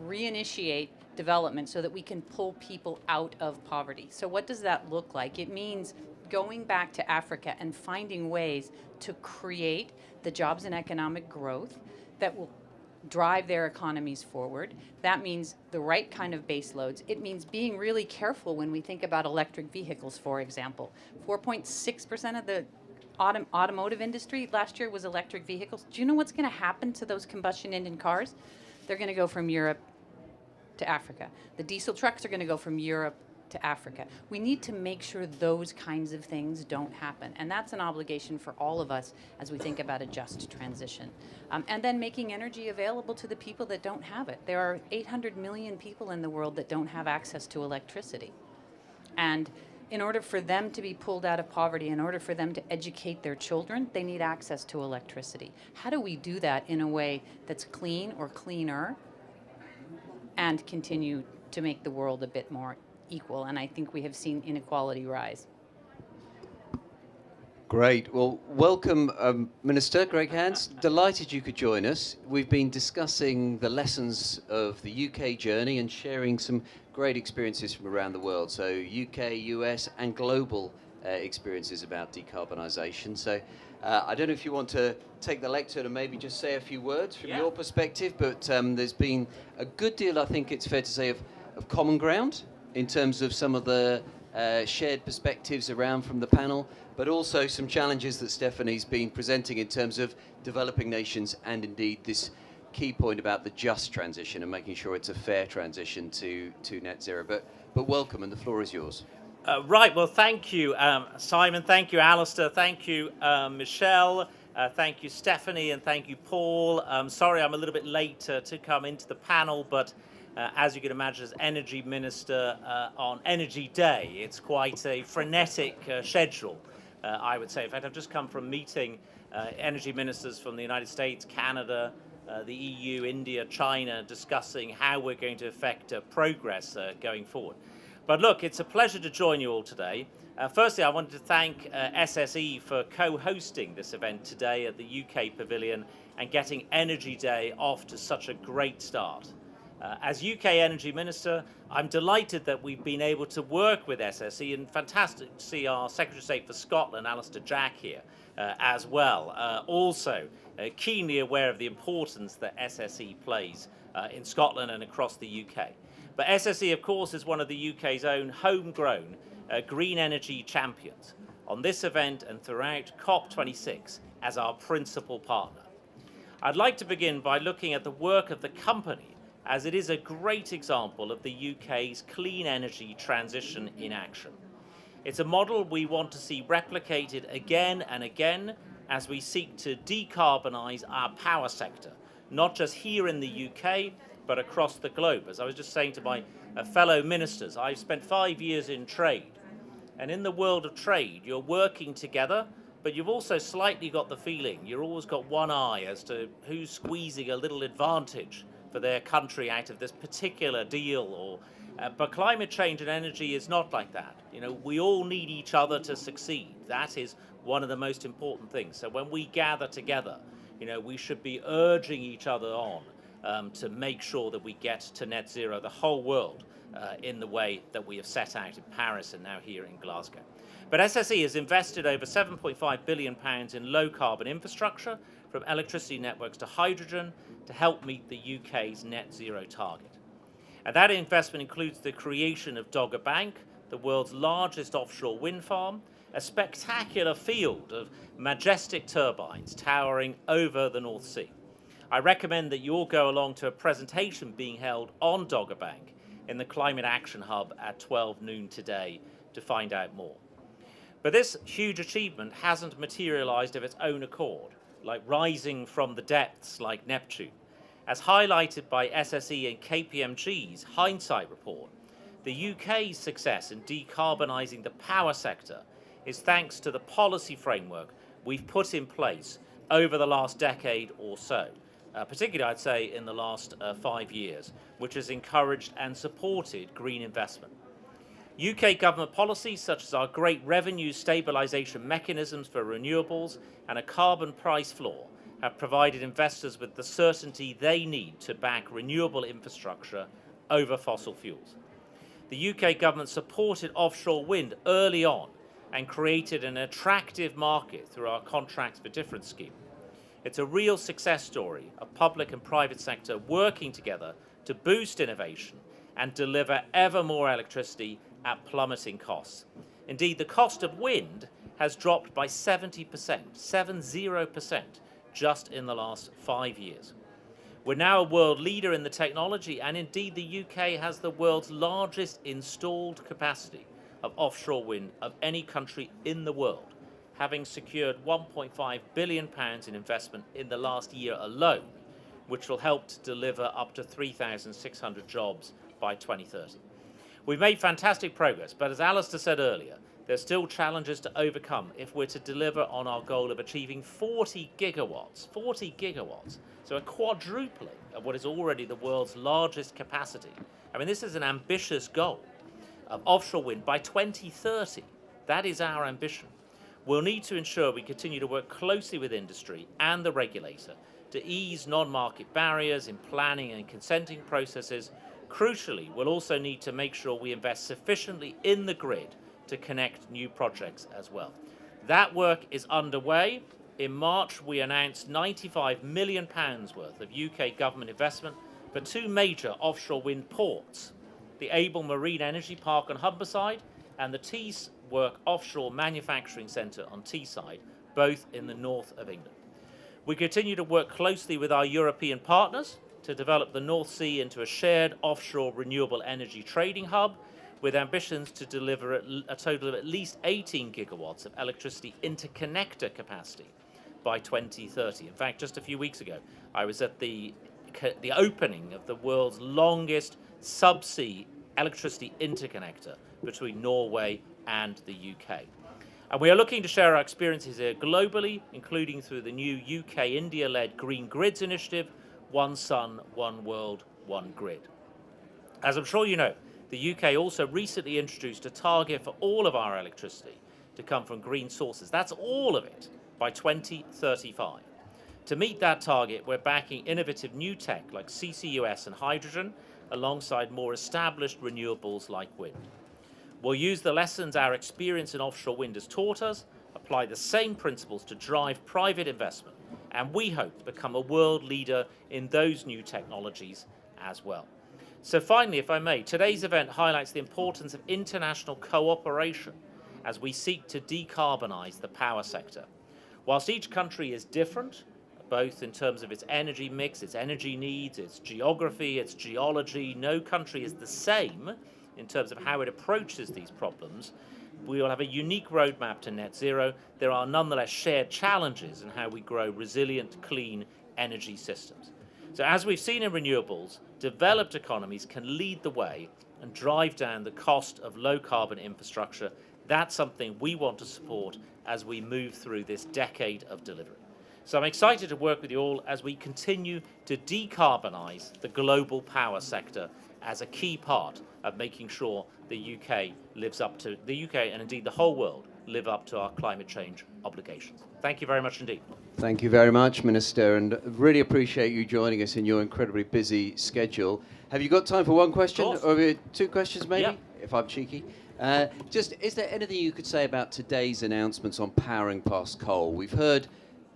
reinitiate development so that we can pull people out of poverty. So what does that look like? It means going back to Africa and finding ways to create the jobs and economic growth that will drive their economies forward. That means the right kind of base loads. It means being really careful when we think about electric vehicles, for example. 4.6% of the automotive industry last year was electric vehicles. Do you know what's going to happen to those combustion engine cars? They're going to go from Europe to Africa. The diesel trucks are going to go from Europe to Africa. We need to make sure those kinds of things don't happen. And that's an obligation for all of us as we think about a just transition. And then making energy available to the people that don't have it. There are 800 million people in the world that don't have access to electricity. And in order for them to be pulled out of poverty, in order for them to educate their children, they need access to electricity. How do we do that in a way that's clean or cleaner and continue to make the world a bit more equal? And I think we have seen inequality rise. Great. Well, welcome, Minister Greg Hands. Delighted you could join us. We've been discussing the lessons of the UK journey and sharing some great experiences from around the world. So UK, US and global experiences about decarbonisation. So I don't know if you want to take the lectern and maybe just say a few words from your perspective, but there's been a good deal, I think it's fair to say, of common ground in terms of some of the shared perspectives around from the panel, but also some challenges that Stephanie's been presenting in terms of developing nations and indeed this key point about the just transition and making sure it's a fair transition to net zero. But welcome, and the floor is yours. Right, well, thank you, Simon, thank you, Alistair, thank you, Michelle, thank you, Stephanie, and thank you, Paul. Sorry I'm a little bit late to come into the panel, but as you can imagine, as Energy Minister on Energy Day, it's quite a frenetic schedule, I would say. In fact, I've just come from meeting energy ministers from the United States, Canada, the EU, India, China, discussing how we're going to affect progress going forward. But look, it's a pleasure to join you all today. Firstly, I wanted to thank SSE for co-hosting this event today at the UK Pavilion and getting Energy Day off to such a great start. As UK Energy Minister, I'm delighted that we've been able to work with SSE, and fantastic to see our Secretary of State for Scotland, Alistair Jack, here as well. Also, keenly aware of the importance that SSE plays in Scotland and across the UK. But SSE, of course, is one of the UK's own homegrown green energy champions on this event and throughout COP26 as our principal partner. I'd like to begin by looking at the work of the company, as it is a great example of the UK's clean energy transition in action. It's a model we want to see replicated again and again as we seek to decarbonise our power sector, not just here in the UK, but across the globe. As I was just saying to my fellow ministers, I've spent 5 years in trade. And in the world of trade, you're working together, but you've also slightly got the feeling, you've always got one eye as to who's squeezing a little advantage for their country out of this particular deal. But climate change and energy is not like that. You know, we all need each other to succeed. That is one of the most important things. So when we gather together, you know, we should be urging each other on to make sure that we get to net zero, the whole world, in the way that we have set out in Paris and now here in Glasgow. But SSE has invested over £7.5 billion in low carbon infrastructure, from electricity networks to hydrogen, to help meet the UK's net zero target. And that investment includes the creation of Dogger Bank, the world's largest offshore wind farm, a spectacular field of majestic turbines towering over the North Sea. I recommend that you all go along to a presentation being held on Dogger Bank in the Climate Action Hub at 12 noon today to find out more. But this huge achievement hasn't materialised of its own accord, like rising from the depths like Neptune. As highlighted by SSE and KPMG's hindsight report, the UK's success in decarbonising the power sector is thanks to the policy framework we've put in place over the last decade or so, particularly I'd say in the last 5 years, which has encouraged and supported green investment. UK government policies such as our great revenue stabilisation mechanisms for renewables and a carbon price floor have provided investors with the certainty they need to back renewable infrastructure over fossil fuels. The UK government supported offshore wind early on and created an attractive market through our Contracts for Difference scheme. It's a real success story of public and private sector working together to boost innovation and deliver ever more electricity at plummeting costs. Indeed, the cost of wind has dropped by 70%, 70%, just in the last 5 years. We're now a world leader in the technology, and indeed the UK has the world's largest installed capacity of offshore wind of any country in the world, having secured £1.5 billion in investment in the last year alone, which will help to deliver up to 3,600 jobs by 2030. We've made fantastic progress, but as Alistair said earlier, there's still challenges to overcome if we're to deliver on our goal of achieving 40 gigawatts, so a quadrupling of what is already the world's largest capacity. I mean, this is an ambitious goal of offshore wind by 2030. That is our ambition. We'll need to ensure we continue to work closely with industry and the regulator to ease non-market barriers in planning and consenting processes. Crucially, we'll also need to make sure we invest sufficiently in the grid to connect new projects as well. That work is underway. In March, we announced £95 million worth of UK government investment for 2 major offshore wind ports, the Able Marine Energy Park on Humberside and the Teeswork Offshore Manufacturing Centre on Teesside, both in the north of England. We continue to work closely with our European partners to develop the North Sea into a shared offshore renewable energy trading hub, with ambitions to deliver a total of at least 18 gigawatts of electricity interconnector capacity by 2030. In fact, just a few weeks ago, I was at the opening of the world's longest subsea electricity interconnector between Norway and the UK. And we are looking to share our experiences here globally, including through the new UK-India-led Green Grids initiative, One Sun, One World, One Grid. As I'm sure you know, the UK also recently introduced a target for all of our electricity to come from green sources. That's all of it by 2035. To meet that target, we're backing innovative new tech like CCUS and hydrogen, alongside more established renewables like wind. We'll use the lessons our experience in offshore wind has taught us, apply the same principles to drive private investment, and we hope to become a world leader in those new technologies as well. So finally, if I may, today's event highlights the importance of international cooperation as we seek to decarbonise the power sector. Whilst each country is different, both in terms of its energy mix, its energy needs, its geography, its geology, no country is the same in terms of how it approaches these problems. We will have a unique roadmap to net zero. There are nonetheless shared challenges in how we grow resilient, clean energy systems. So as we've seen in renewables, developed economies can lead the way and drive down the cost of low carbon infrastructure. That's something we want to support as we move through this decade of delivery. So I'm excited to work with you all as we continue to decarbonise the global power sector as a key part of making sure the UK lives up to, the UK and indeed the whole world live up to our climate change obligations. Thank you very much indeed. Thank you very much, Minister, and really appreciate you joining us in your incredibly busy schedule. Have you got time for one question? Or 2 questions maybe, if I'm cheeky? Just, is there anything you could say about today's announcements on powering past coal? We've heard,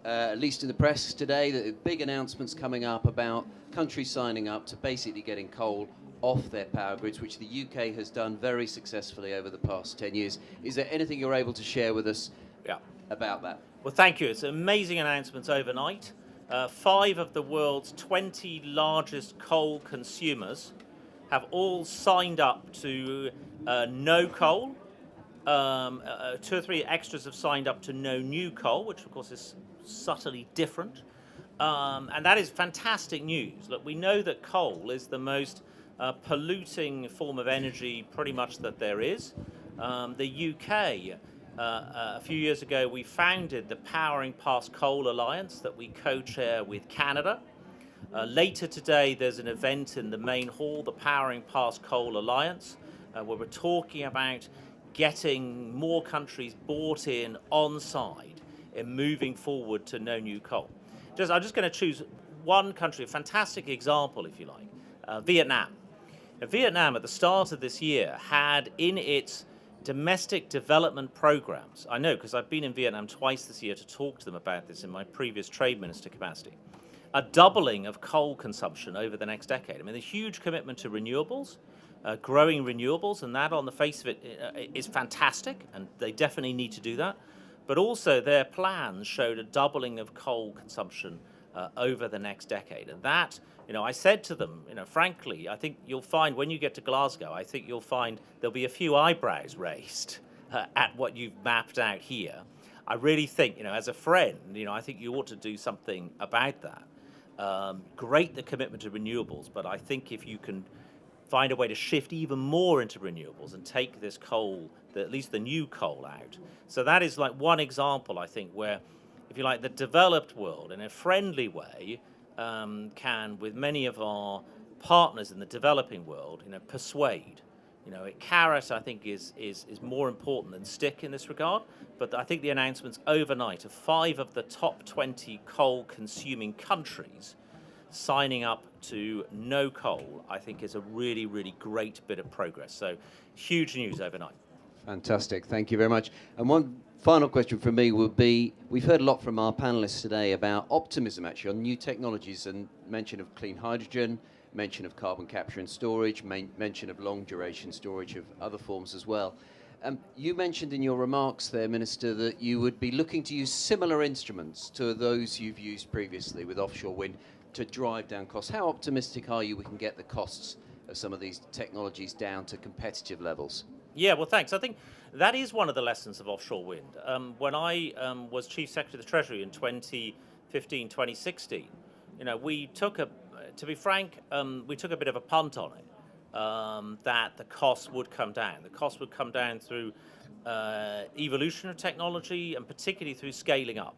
at least in the press today, that big announcements coming up about countries signing up to basically getting coal off their power grids, which the UK has done very successfully over the past 10 years. Is there anything you're able to share with us about that? Well, thank you. It's amazing announcements overnight. 5 of the world's 20 largest coal consumers have all signed up to no coal. 2 or 3 extras have signed up to no new coal, which of course is subtly different. And that is fantastic news. Look, we know that coal is the most polluting form of energy pretty much that there is. The UK, a few years ago, we founded the Powering Past Coal Alliance that we co-chair with Canada. Later today, there's an event in the main hall, the Powering Past Coal Alliance, where we're talking about getting more countries bought in on side in moving forward to no new coal. I'm just going to choose one country, a fantastic example, if you like, Vietnam. Vietnam, at the start of this year, had in its domestic development programs, I know because I've been in Vietnam twice this year to talk to them about this in my previous trade minister capacity, a doubling of coal consumption over the next decade. I mean, a huge commitment to renewables, growing renewables, and that on the face of it is fantastic, and they definitely need to do that. but also their plans showed a doubling of coal consumption over the next decade. And that, I said to them, frankly, I think you'll find when you get to Glasgow, I think you'll find there'll be a few eyebrows raised at what you've mapped out here. I really think, as a friend, I think you ought to do something about that. Great, the commitment to renewables, but I think if you can find a way to shift even more into renewables and take this coal, at least the new coal, out. So that is like one example, I think, where, if you like, the developed world, in a friendly way, can, with many of our partners in the developing world, persuade. A carrot, I think, is more important than stick in this regard. But I think the announcements overnight of 5 of the top 20 coal-consuming countries signing up to no coal, I think, is a really, really great bit of progress. So huge news overnight. Fantastic. Thank you very much. And one final question from me would be, we've heard a lot from our panelists today about optimism, actually, on new technologies and mention of clean hydrogen, mention of carbon capture and storage, mention of long-duration storage of other forms as well. You mentioned in your remarks there, Minister, that you would be looking to use similar instruments to those you've used previously with offshore wind to drive down costs. How optimistic are you we can get the costs of some of these technologies down to competitive levels? Yeah, well, thanks. I think that is one of the lessons of offshore wind. When I was Chief Secretary of the Treasury in 2015, 2016, we took to be frank, we took a bit of a punt on it, that the costs would come down. The costs would come down through evolution of technology and particularly through scaling up.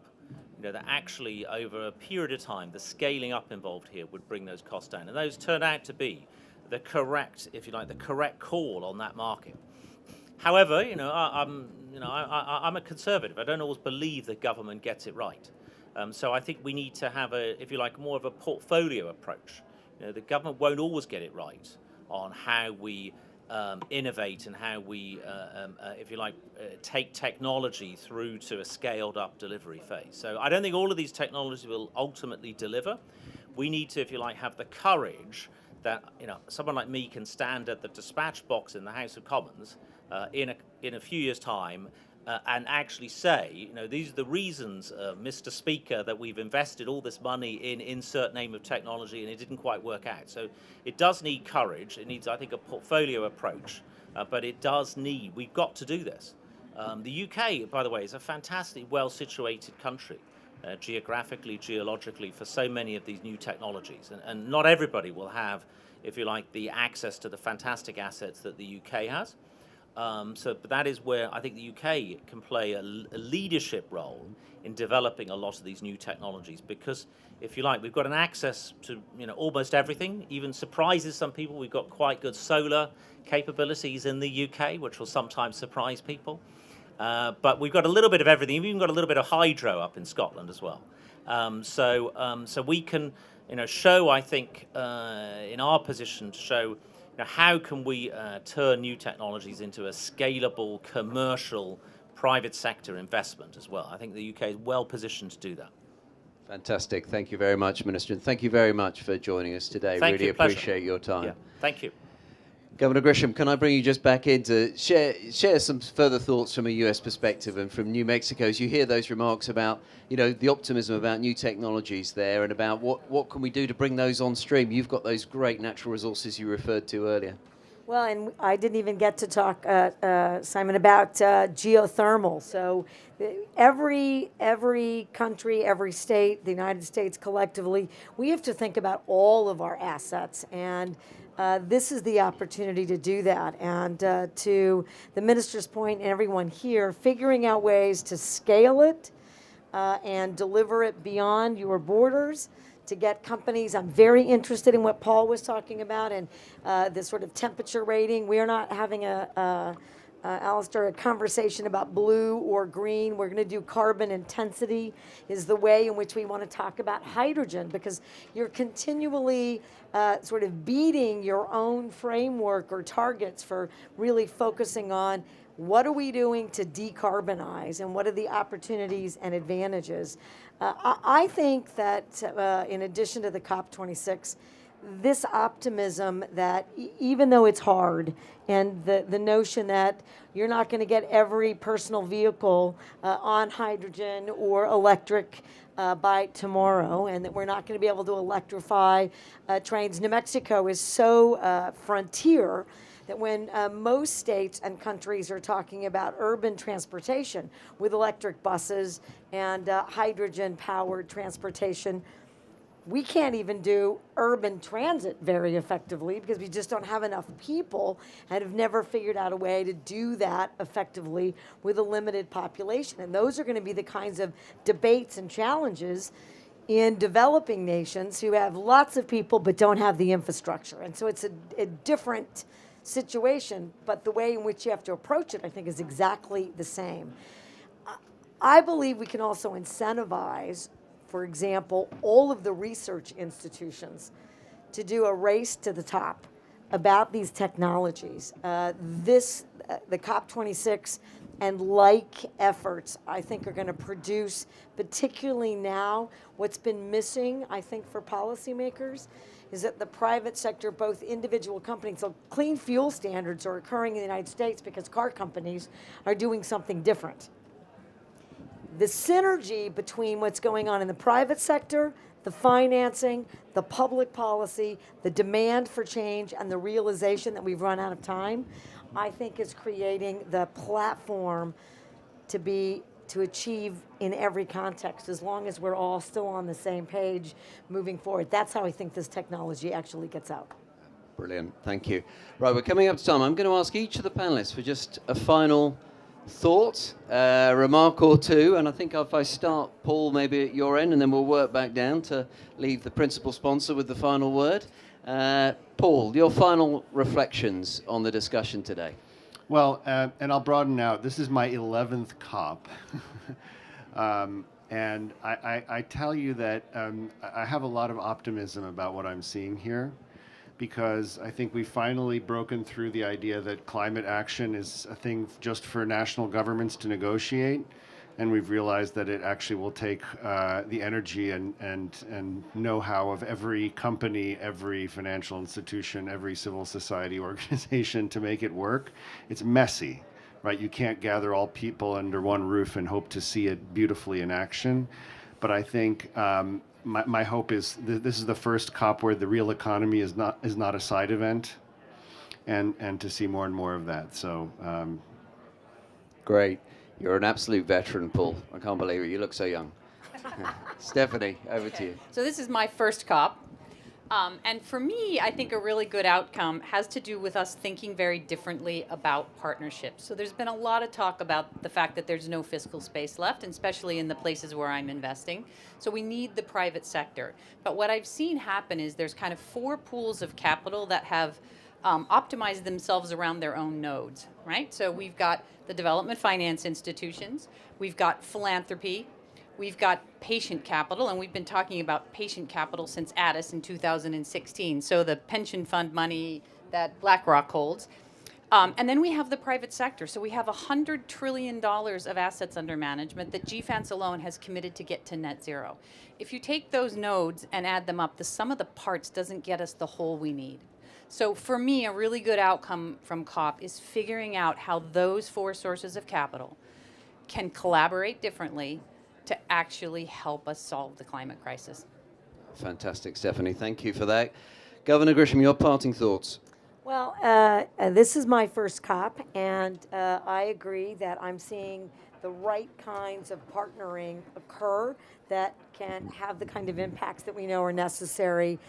That actually over a period of time, the scaling up involved here would bring those costs down. And those turned out to be the correct, if you like, the correct call on that market. However, I'm a conservative. I don't always believe that government gets it right. So I think we need to have if you like, more of a portfolio approach. The government won't always get it right on how we innovate and how we, if you like, take technology through to a scaled up delivery phase. So I don't think all of these technologies will ultimately deliver. We need to, if you like, have the courage that someone like me can stand at the dispatch box in the House of Commons in a few years' time and actually say, these are the reasons, Mr. Speaker, that we've invested all this money in insert name of technology and it didn't quite work out. So it does need courage. It needs, I think, a portfolio approach, but it does need, we've got to do this. The UK, by the way, is a fantastically well-situated country, geographically, geologically, for so many of these new technologies. And not everybody will have, if you like, the access to the fantastic assets that the UK has. But that is where I think the UK can play a leadership role in developing a lot of these new technologies, because, if you like, we've got an access to almost everything. Even surprises some people. We've got quite good solar capabilities in the UK, which will sometimes surprise people. But we've got a little bit of everything. We've even got a little bit of hydro up in Scotland as well. So we can show, I think, in our position to show how can we turn new technologies into a scalable, commercial, private sector investment as well. I think the UK is well positioned to do that. Fantastic. Thank you very much, Minister. And thank you very much for joining us today. Thank you. Really appreciate your time. Yeah. Thank you. Governor Grisham, can I bring you just back in to share some further thoughts from a US perspective and from New Mexico's? You hear those remarks about, the optimism about new technologies there and about what can we do to bring those on stream. You've got those great natural resources you referred to earlier. Well, and I didn't even get to talk, Simon, about geothermal. So every country, every state, the United States collectively, we have to think about all of our assets. And this is the opportunity to do that. And to the minister's point and everyone here, figuring out ways to scale it and deliver it beyond your borders, to get companies. I'm very interested in what Paul was talking about and this sort of temperature rating. We are not having Alistair, a conversation about blue or green. We're going to do carbon intensity is the way in which we want to talk about hydrogen, because you're continually sort of beating your own framework or targets for really focusing on what are we doing to decarbonize and what are the opportunities and advantages. I think that in addition to the COP26, this optimism that even though it's hard, and the notion that you're not going to get every personal vehicle on hydrogen or electric by tomorrow, and that we're not going to be able to electrify trains. New Mexico is so frontier that when most states and countries are talking about urban transportation with electric buses and hydrogen-powered transportation, we can't even do urban transit very effectively because we just don't have enough people and have never figured out a way to do that effectively with a limited population. And those are going to be the kinds of debates and challenges in developing nations who have lots of people but don't have the infrastructure. And so it's a different situation, but the way in which you have to approach it, I think, is exactly the same. I believe we can also incentivize, for example, all of the research institutions to do a race to the top about these technologies. The COP26 and like efforts, I think, are going to produce, particularly now, what's been missing, I think, for policymakers, is that the private sector, both individual companies, so clean fuel standards are occurring in the United States because car companies are doing something different. The synergy between what's going on in the private sector, the financing, the public policy, the demand for change, and the realization that we've run out of time, I think is creating the platform to achieve in every context, as long as we're all still on the same page moving forward. That's how I think this technology actually gets out. Brilliant, thank you. Right, we're coming up to time. I'm going to ask each of the panelists for just a final thought, remark or two, and I think if I start, Paul, maybe at your end, and then we'll work back down to leave the principal sponsor with the final word. Paul, your final reflections on the discussion today. Well, and I'll broaden out. This is my 11th COP. And I tell you that I have a lot of optimism about what I'm seeing here, because I think we've finally broken through the idea that climate action is a thing just for national governments to negotiate. And we've realized that it actually will take the energy and know-how of every company, every financial institution, every civil society organization to make it work. It's messy, right? You can't gather all people under one roof and hope to see it beautifully in action. But I think my hope is this is the first COP where the real economy is not a side event, and to see more and more of that. So Great. You're an absolute veteran, Paul. I can't believe it. You look so young. Stephanie, over to you. So this is my first COP. And for me, I think a really good outcome has to do with us thinking very differently about partnerships. So there's been a lot of talk about the fact that there's no fiscal space left, and especially in the places where I'm investing. So we need the private sector. But what I've seen happen is there's kind of 4 pools of capital that have optimized themselves around their own nodes, right? So we've got the development finance institutions, we've got philanthropy, we've got patient capital, and we've been talking about patient capital since Addis in 2016, so the pension fund money that BlackRock holds. And then we have the private sector. So we have $100 trillion of assets under management that GFANS alone has committed to get to net zero. If you take those nodes and add them up, the sum of the parts doesn't get us the whole we need. So for me, a really good outcome from COP is figuring out how those 4 sources of capital can collaborate differently to actually help us solve the climate crisis. Fantastic, Stephanie. Thank you for that. Governor Grisham, your parting thoughts. Well, this is my first COP, and I agree that I'm seeing the right kinds of partnering occur that can have the kind of impacts that we know are necessary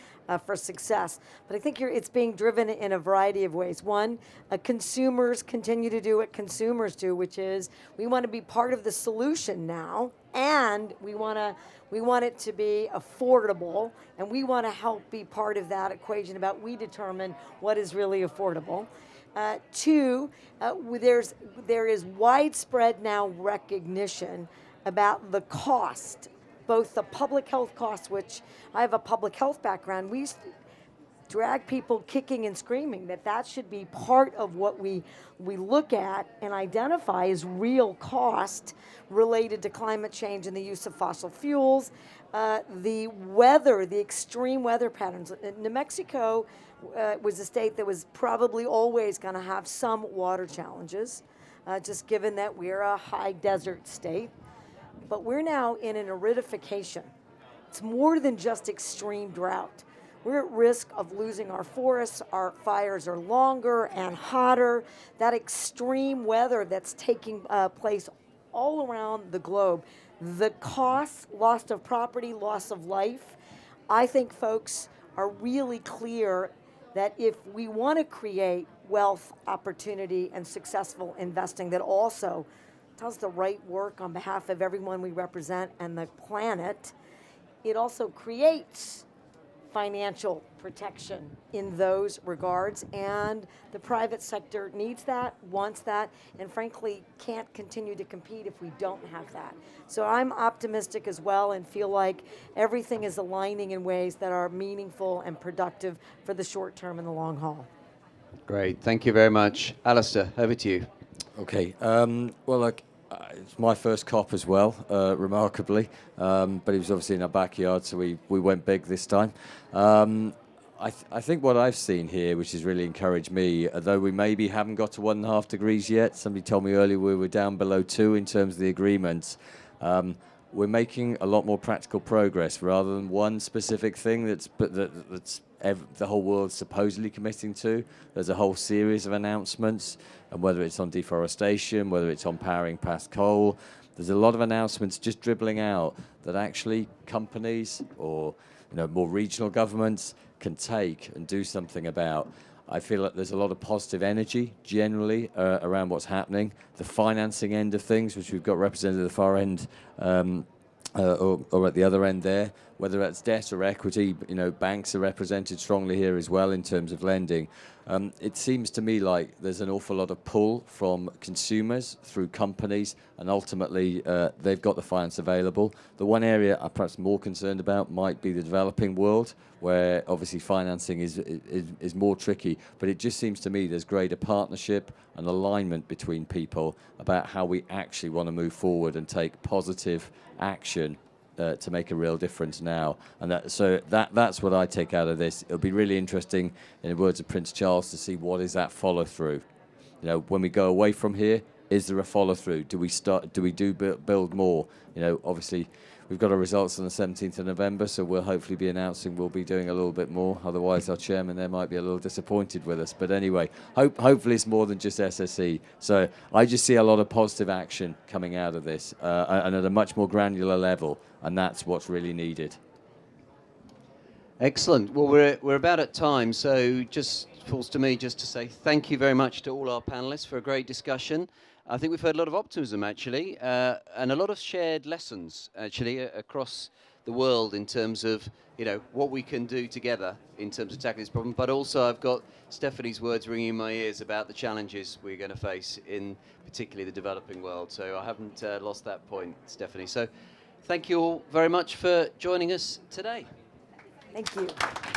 for success. But I think it's being driven in a variety of ways. One, consumers continue to do what consumers do, which is we want to be part of the solution now, and we want it to be affordable, and we want to help be part of that equation about we determine what is really affordable. 2, there is widespread now recognition about the cost, both the public health costs, which I have a public health background. drag people kicking and screaming, that should be part of what we look at and identify as real cost related to climate change and the use of fossil fuels. The weather, the extreme weather patterns. New Mexico was a state that was probably always going to have some water challenges, just given that we're a high desert state. But we're now in an aridification. It's more than just extreme drought. We're at risk of losing our forests. Our fires are longer and hotter. That extreme weather that's taking place all around the globe. The costs, loss of property, loss of life. I think folks are really clear that if we want to create wealth, opportunity, and successful investing that also does the right work on behalf of everyone we represent and the planet, it also creates financial protection in those regards, and the private sector needs that, wants that, and frankly can't continue to compete if we don't have that. So I'm optimistic as well and feel like everything is aligning in ways that are meaningful and productive for the short term and the long haul. Great, thank you very much. Alistair, over to you. Okay, well, look, it's my first COP as well, remarkably, but it was obviously in our backyard, so we went big this time. I think what I've seen here, which has really encouraged me, although we maybe haven't got to 1.5 degrees yet, somebody told me earlier we were down below 2 in terms of the agreements, we're making a lot more practical progress rather than one specific thing that's the whole world's supposedly committing to. There's a whole series of announcements, and whether it's on deforestation, whether it's on powering past coal, there's a lot of announcements just dribbling out that actually companies or more regional governments can take and do something about. I feel like there's a lot of positive energy generally around what's happening. The financing end of things, which we've got represented at the far end or at the other end there, whether that's debt or equity, banks are represented strongly here as well in terms of lending. It seems to me like there's an awful lot of pull from consumers through companies, and ultimately they've got the finance available. The one area I'm perhaps more concerned about might be the developing world, where obviously financing is more tricky, but it just seems to me there's greater partnership and alignment between people about how we actually want to move forward and take positive action to make a real difference now. And that's what I take out of this. It'll be really interesting, in the words of Prince Charles, to see what is that follow through. When we go away from here, is there a follow through? Do we build more? Obviously we've got our results on the 17th of November, so we'll hopefully be announcing we'll be doing a little bit more. Otherwise, our chairman there might be a little disappointed with us. But anyway, hopefully it's more than just SSE. So I just see a lot of positive action coming out of this, and at a much more granular level, and that's what's really needed. Excellent. Well, we're about at time, so just falls to me just to say thank you very much to all our panelists for a great discussion. I think we've heard a lot of optimism, actually, and a lot of shared lessons, actually, across the world in terms of, what we can do together in terms of tackling this problem. But also I've got Stephanie's words ringing in my ears about the challenges we're going to face in particularly the developing world. So I haven't lost that point, Stephanie. So thank you all very much for joining us today. Thank you.